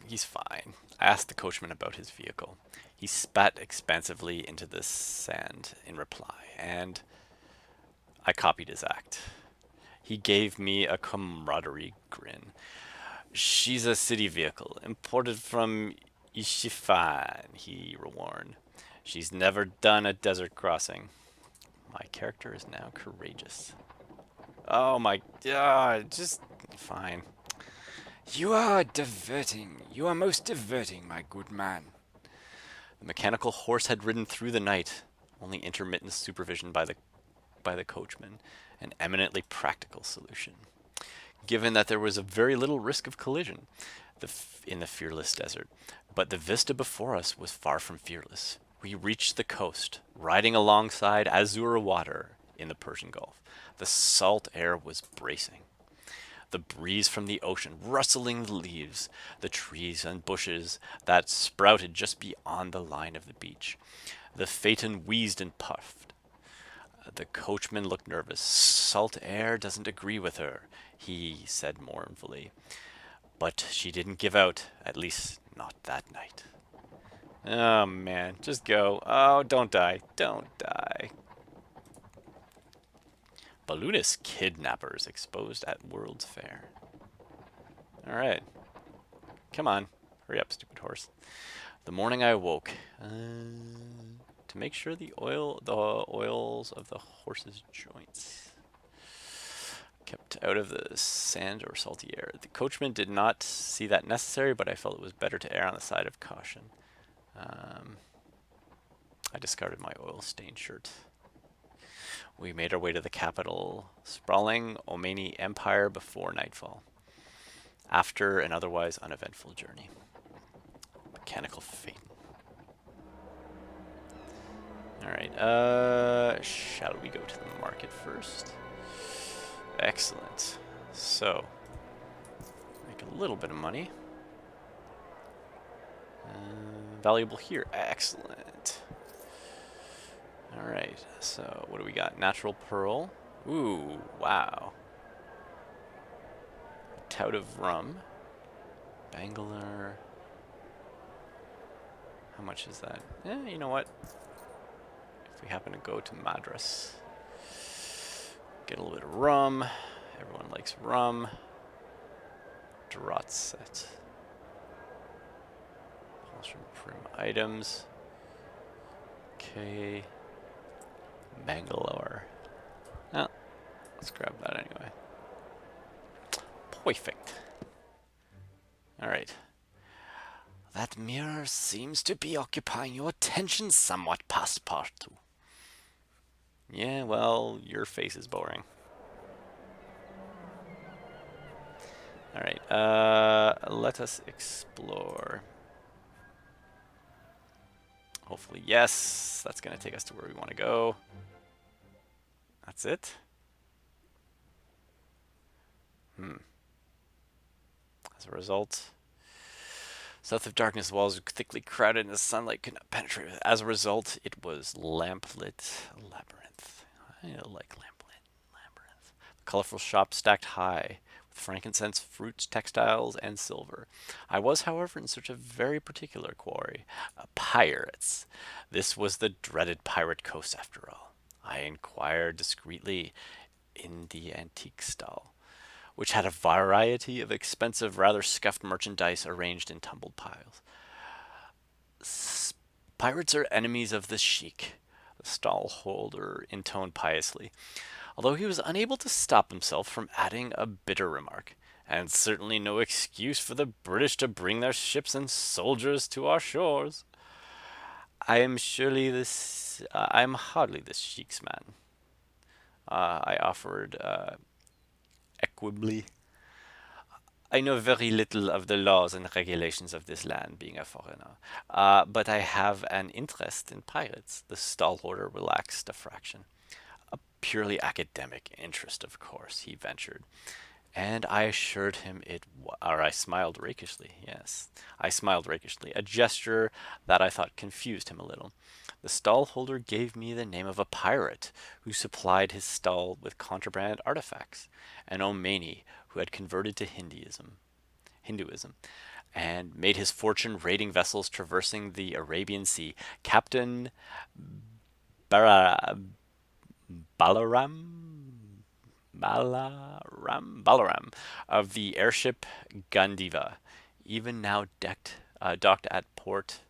Speaker 1: He's fine. I asked the coachman about his vehicle. He spat expansively into the sand in reply, and I copied his act. He gave me a camaraderie grin. She's a city vehicle, imported from Ishifan, he warned. She's never done a desert crossing. My character is now courageous. Oh my god, just fine.
Speaker 2: You are diverting. You are most diverting, my good man.
Speaker 1: The mechanical horse had ridden through the night, only intermittent supervision by the coachman, an eminently practical solution, given that there was a very little risk of collision in the fearless desert. But the vista before us was far from fearless. We reached the coast, riding alongside azure water in the Persian Gulf. The salt air was bracing. The breeze from the ocean rustling the leaves, the trees and bushes that sprouted just beyond the line of the beach. The phaeton wheezed and puffed. The coachman looked nervous. Salt air doesn't agree with her, he said mournfully. But she didn't give out, at least not that night. Oh man, just go. Oh, don't die. Don't die. Balloonist kidnappers exposed at World's Fair. Alright. Come on. Hurry up, stupid horse. The morning I awoke, to make sure the oils of the horse's joints kept out of the sand or salty air. The coachman did not see that necessary, but I felt it was better to err on the side of caution. I discarded my oil-stained shirt. We made our way to the capital, sprawling Omani Empire before nightfall. After an otherwise uneventful journey. Mechanical phaeton. Alright, shall we go to the market first? Excellent. So, make a little bit of money. Valuable here. Excellent. Alright, so what do we got? Natural pearl. Ooh, wow. Tout of rum. Bangalore. How much is that? You know what? If we happen to go to Madras, get a little bit of rum. Everyone likes rum. Draught set. Pulse from prim items. Okay. Bangalore. Oh, let's grab that anyway. Perfect. Alright. That mirror seems to be occupying your attention somewhat, Passepartout. Yeah, well, your face is boring. Alright, let us explore. Hopefully, yes. That's going to take us to where we want to go. That's it. As a result, south of darkness, walls were thickly crowded and the sunlight could not penetrate. As a result, it was lamplit labyrinth. I like lamplit labyrinth. The colorful shop stacked high with frankincense, fruits, textiles, and silver. I was, however, in search of a very particular quarry, pirates. This was the dreaded pirate coast, after all. I inquired discreetly in the antique stall, which had a variety of expensive, rather scuffed merchandise arranged in tumbled piles. Pirates are enemies of the sheik, the stallholder intoned piously, although he was unable to stop himself from adding a bitter remark. And certainly no excuse for the British to bring their ships and soldiers to our shores. I am hardly the sheik's man. I offered equably. I know very little of the laws and regulations of this land, being a foreigner, but I have an interest in pirates. The stallholder relaxed a fraction. A purely academic interest, of course, he ventured. And I assured him or I smiled rakishly, yes. I smiled rakishly, a gesture that I thought confused him a little. The stallholder gave me the name of a pirate who supplied his stall with contraband artifacts, an Omani who had converted to Hinduism, and made his fortune raiding vessels traversing the Arabian Sea. Captain Bara- Balaram Balaram of the airship Gandiva, even now docked at Port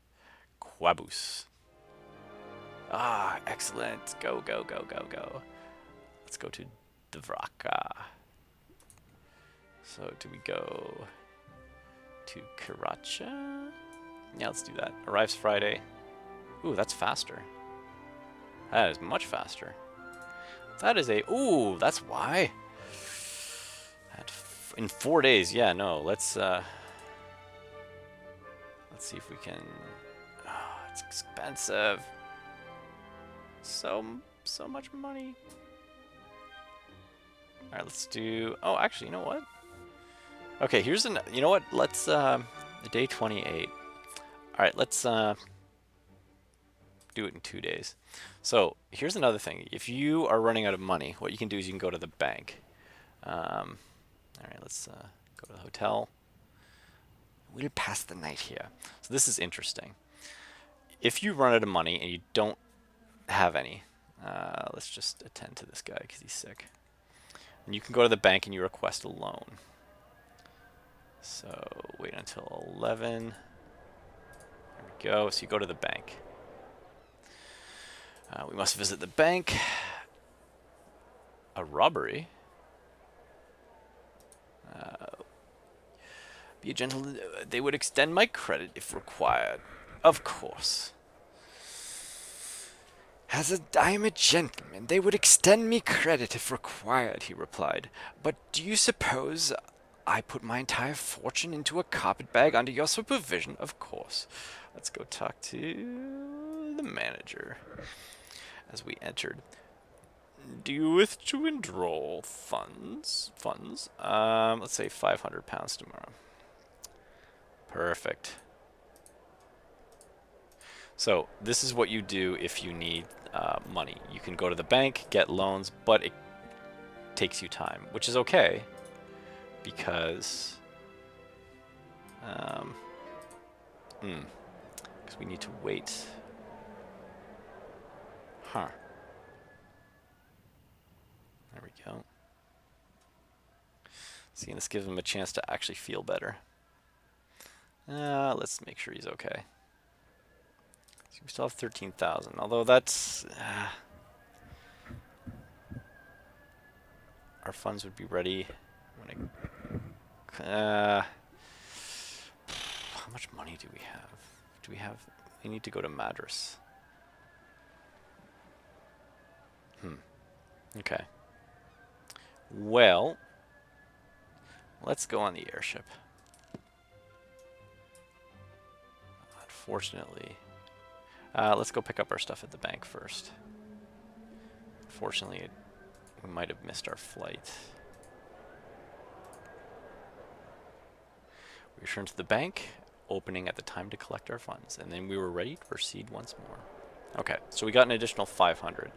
Speaker 1: Quabus. Ah, excellent. Go, go, go, go, go. Let's go to Dvraka. So, do we go to Karacha? Yeah, let's do that. Arrives Friday. Ooh, that's faster. That is much faster. That is a... Ooh, that's why. In 4 days. Yeah, no, let's see if we can... Oh, it's expensive. So much money. Alright, let's do... Oh, actually, you know what? Okay, here's an... You know what? Let's, day 28. Alright, let's, do it in 2 days. So, here's another thing. If you are running out of money, what you can do is you can go to the bank. Alright, let's, go to the hotel. We'll pass the night here. So this is interesting. If you run out of money and you don't have any, let's just attend to this guy because he's sick. And you can go to the bank and you request a loan. So wait until 11. There we go. So you go to the bank. We must visit the bank. A robbery. Be a gentleman. They would extend my credit if required. Of course. I am a gentleman. They would extend me credit if required, he replied. But do you suppose I put my entire fortune into a carpetbag under your supervision? Of course. Let's go talk to the manager. As we entered. Do you wish to withdraw funds? Let's say £500 tomorrow. Perfect. So this is what you do if you need money. You can go to the bank, get loans, but it takes you time, which is okay because we need to wait. Huh. There we go. See, this gives him a chance to actually feel better. Let's make sure he's okay. So we still have 13,000, although that's... our funds would be ready when how much money do we have? We need to go to Madras. Okay. Well, let's go on the airship. Unfortunately, Let's go pick up our stuff at the bank first. Fortunately, we might have missed our flight. We returned to the bank, opening at the time to collect our funds, and then we were ready to proceed once more. Okay, so we got an additional 500.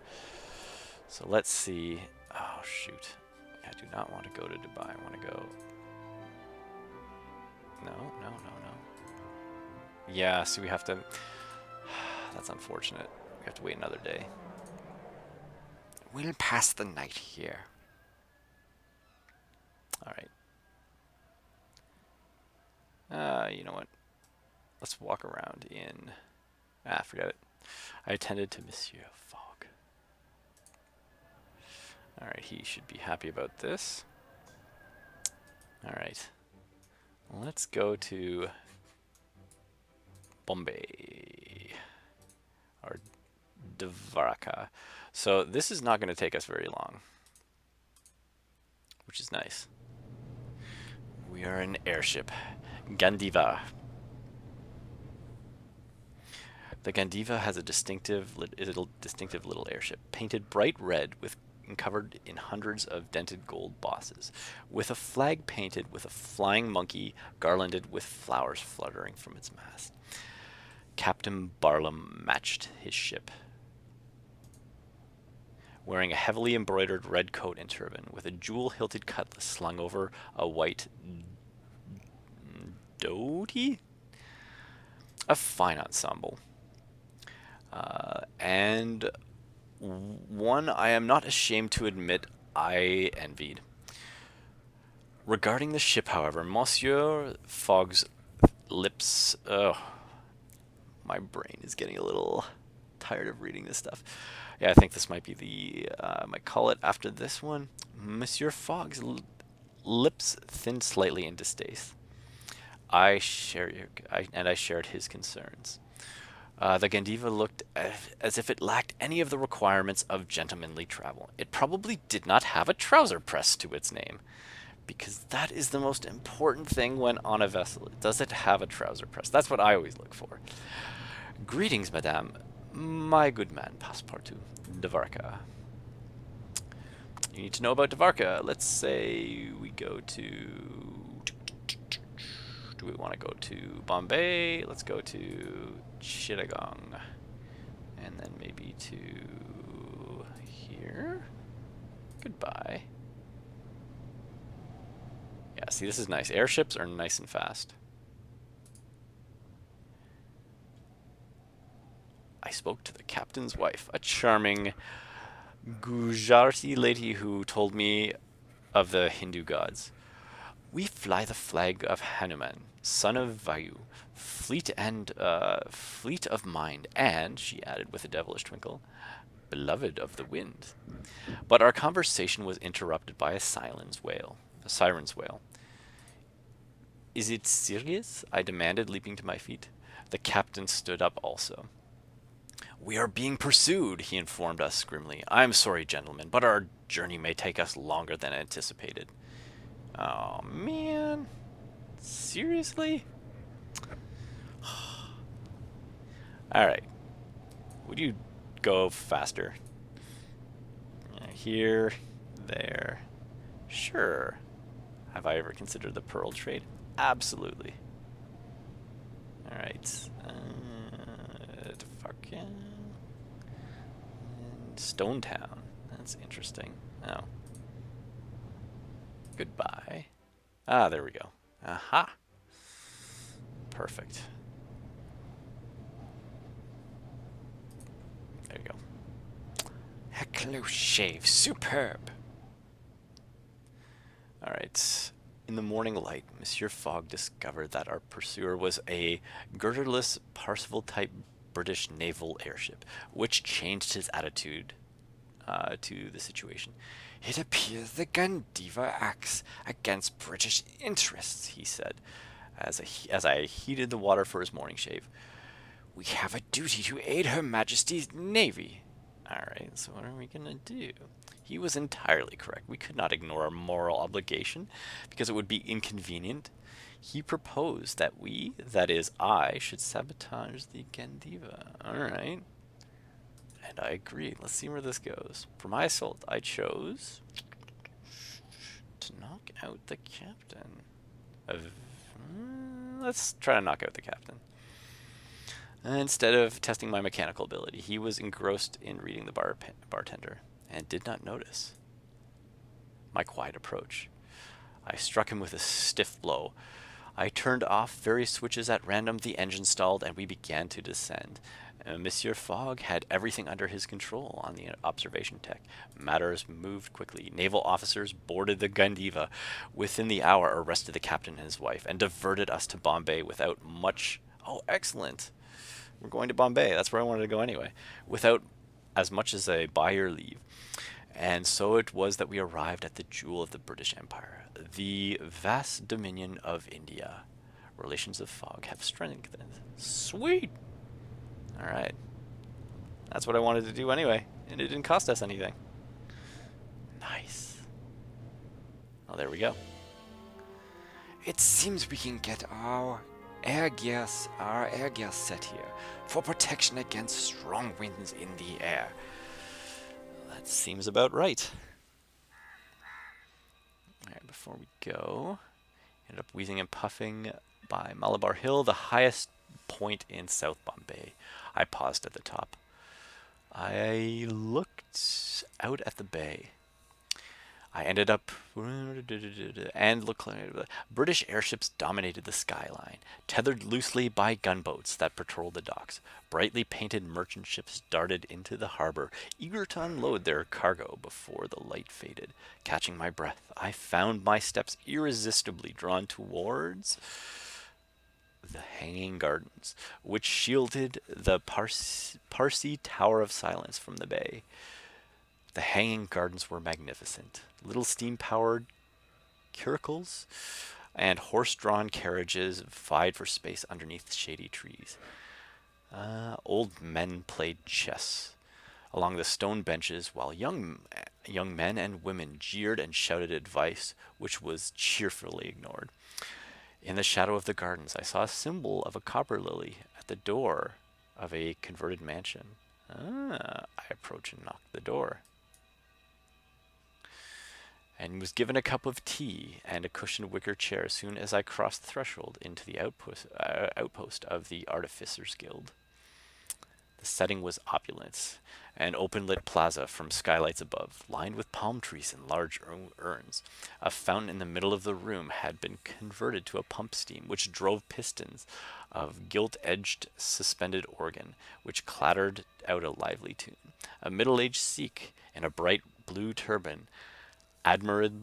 Speaker 1: So let's see. Oh, shoot. I do not want to go to Dubai. I want to go... No, no, no, no. Yeah, so we have to... That's unfortunate. We have to wait another day.
Speaker 2: We'll pass the night here.
Speaker 1: Alright. You know what? Let's walk around in... forget it. I attended to Monsieur Fogg. Alright, he should be happy about this. Alright. Let's go to Bombay. Or Dvaraka. So this is not going to take us very long. Which is nice. We are an airship. Gandiva. The Gandiva has a distinctive little airship, painted bright red with and covered in hundreds of dented gold bosses, with a flag painted with a flying monkey garlanded with flowers fluttering from its mast. Captain Barlam matched his ship, wearing a heavily embroidered red coat and turban, with a jewel-hilted cutlass slung over a white dhoti. A fine ensemble. And one I am not ashamed to admit I envied. Regarding the ship, however, Monsieur Fogg's lips... my brain is getting a little tired of reading this stuff. Yeah, I think this might be the... I might call it after this one. Monsieur Fogg's lips thinned slightly in distaste. I shared his concerns. The Gandiva looked as if it lacked any of the requirements of gentlemanly travel. It probably did not have a trouser press to its name, because that is the most important thing when on a vessel. Does it have a trouser press? That's what I always look for. Greetings, madame. My good man, Passepartout. Dvarka. You need to know about Dvarka. Let's say we go to... Do we want to go to Bombay? Let's go to Chittagong. And then maybe to here. Goodbye. Yeah, see, this is nice. Airships are nice and fast. I spoke to the captain's wife, a charming Gujarati lady who told me of the Hindu gods. We fly the flag of Hanuman, son of Vayu, fleet of mind, and, she added with a devilish twinkle, beloved of the wind. But our conversation was interrupted by a siren's wail. Is it serious? I demanded, leaping to my feet. The captain stood up also. We are being pursued, he informed us grimly. I'm sorry, gentlemen, but our journey may take us longer than anticipated. Oh, man. Seriously? Alright. Would you go faster? Here, there. Sure. Have I ever considered the pearl trade? Absolutely. Alright. Stonetown. That's interesting. Oh. Goodbye. Ah, there we go. Aha. Perfect. There you go.
Speaker 2: A close shave. Superb.
Speaker 1: Alright. In the morning light, Monsieur Fogg discovered that our pursuer was a girderless Parsifal-type British naval airship, which changed his attitude to the situation.
Speaker 2: It appears the Gandiva acts against British interests, he said,
Speaker 1: as I heated the water for his morning shave.
Speaker 2: We have a duty to aid Her Majesty's Navy.
Speaker 1: Alright, so what are we going to do? He was entirely correct. We could not ignore our moral obligation because it would be inconvenient. He proposed that we, that is, I, should sabotage the Gandiva. Alright. And I agreed. Let's see where this goes. For my assault, I chose to knock out the captain. Let's try to knock out the captain. Instead of testing my mechanical ability, he was engrossed in reading the bartender and did not notice my quiet approach. I struck him with a stiff blow. I turned off various switches at random, the engine stalled, and we began to descend. Monsieur Fogg had everything under his control on the observation deck. Matters moved quickly. Naval officers boarded the Gandiva. Within the hour, arrested the captain and his wife, and diverted us to Bombay without much... Oh, excellent. We're going to Bombay. That's where I wanted to go anyway. Without as much as a buyer leave. And so it was that we arrived at the jewel of the British Empire, the vast dominion of India. Relations of Fogg have strengthened. Sweet! Alright. That's what I wanted to do anyway, and it didn't cost us anything. Nice. Oh, there we go.
Speaker 2: It seems we can get our air gears set here for protection against strong winds in the air.
Speaker 1: That seems about right. Alright, before we go, ended up wheezing and puffing by Malabar Hill, the highest point in South Bombay. I paused at the top. I looked out at the bay. I ended up and looked. British airships dominated the skyline, tethered loosely by gunboats that patrolled the docks. Brightly painted merchant ships darted into the harbor, eager to unload their cargo before the light faded. Catching my breath, I found my steps irresistibly drawn towards the Hanging Gardens, which shielded the Parsi Tower of Silence from the bay. The Hanging Gardens were magnificent. Little steam-powered curricles and horse-drawn carriages vied for space underneath shady trees. Old men played chess along the stone benches, while young men and women jeered and shouted advice, which was cheerfully ignored. In the shadow of the gardens, I saw a symbol of a copper lily at the door of a converted mansion. I approached and knocked the door, and was given a cup of tea and a cushioned wicker chair as soon as I crossed the threshold into the outpost of the Artificers Guild. The setting was opulent, an open-lit plaza from skylights above, lined with palm trees and large urns. A fountain in the middle of the room had been converted to a pump steam, which drove pistons of gilt-edged suspended organ, which clattered out a lively tune. A middle-aged Sikh in a bright blue turban, admirably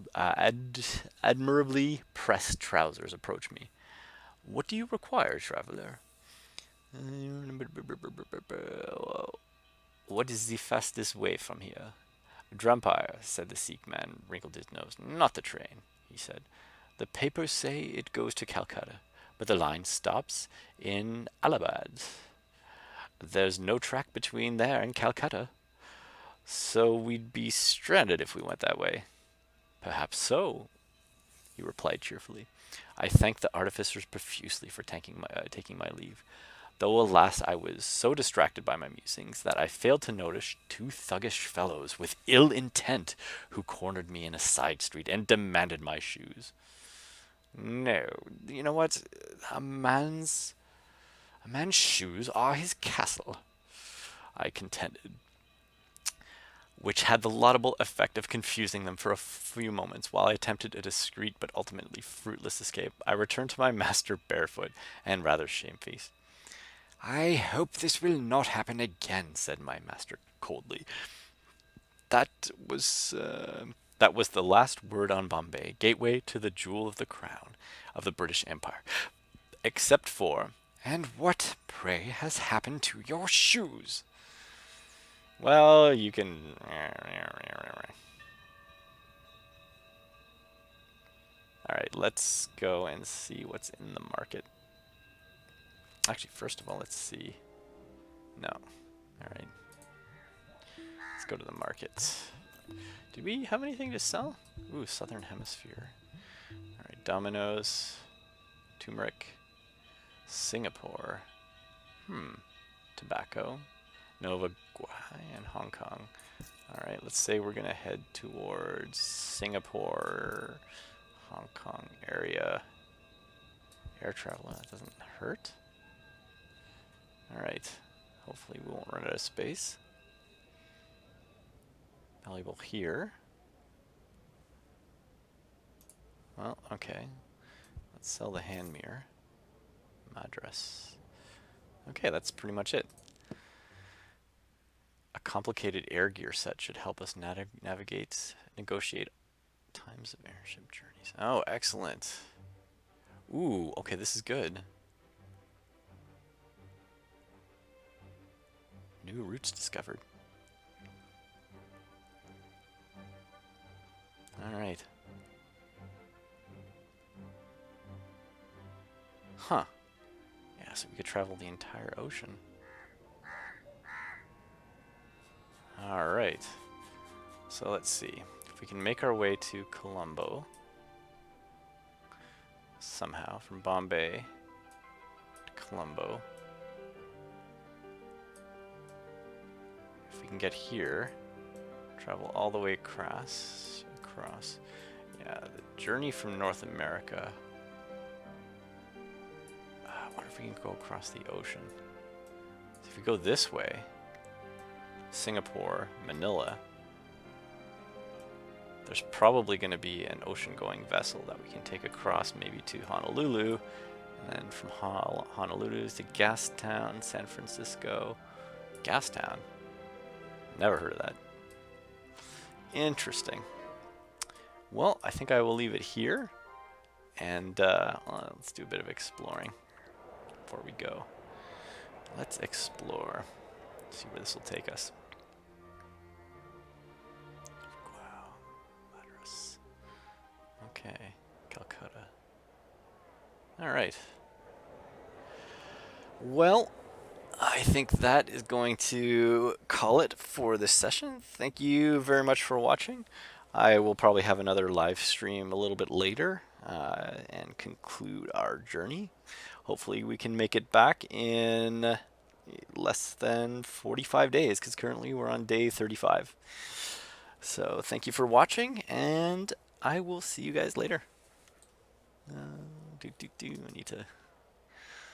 Speaker 1: pressed trousers, approached me. "What do you require, traveler?" "What is the fastest way from here?" "Drumpire," said the Sikh man, wrinkled his nose. "Not the train," he said. "The papers say it goes to Calcutta, but the line stops in Allahabad. There's no track between there and Calcutta, so we'd be stranded if we went that way." "Perhaps so," he replied cheerfully. I thanked the artificers profusely for taking my leave, though alas, I was so distracted by my musings that I failed to notice two thuggish fellows with ill intent who cornered me in a side street and demanded my shoes. "No, you know what? A man's shoes are his castle," I contended, which had the laudable effect of confusing them for a few moments. While I attempted a discreet but ultimately fruitless escape, I returned to my master barefoot and rather shamefaced. "I hope this will not happen again," said my master coldly. That was the last word on Bombay, gateway to the jewel of the crown of the British Empire. Except for, "And what, pray, has happened to your shoes?" Well, you can... Alright, let's go and see what's in the market. Actually, first of all, let's see. No. Alright. Let's go to the market. Do we have anything to sell? Ooh, Southern Hemisphere. Alright, dominoes. turmeric, Singapore, tobacco, Nova Guai, and Hong Kong. All right, let's say we're gonna head towards Singapore, Hong Kong area. Air travel, that doesn't hurt. All right, hopefully we won't run out of space. Valuable here. Well, okay. Let's sell the hand mirror. Madras. Okay, that's pretty much it. A complicated air gear set should help us navigate, negotiate times of airship journeys. Oh, excellent. Ooh, okay, this is good. New routes discovered. All right. Huh. Yeah, so we could travel the entire ocean. All right. So let's see. If we can make our way to Colombo somehow from Bombay to Colombo. If we can get here, travel all the way across. Yeah, the journey from North America. I wonder if we can go across the ocean. So if we go this way, Singapore, Manila, there's probably going to be an ocean-going vessel that we can take across maybe to Honolulu, and then from Honolulu to Gastown, San Francisco. Gastown? Never heard of that. Interesting. Well, I think I will leave it here, and let's do a bit of exploring before we go. Let's explore. See where this will take us. Wow, Madras. Okay, Calcutta. All right. Well, I think that is going to call it for this session. Thank you very much for watching. I will probably have another live stream a little bit later and conclude our journey. Hopefully we can make it back in less than 45 days, because currently we're on day 35. So thank you for watching, and I will see you guys later. I need to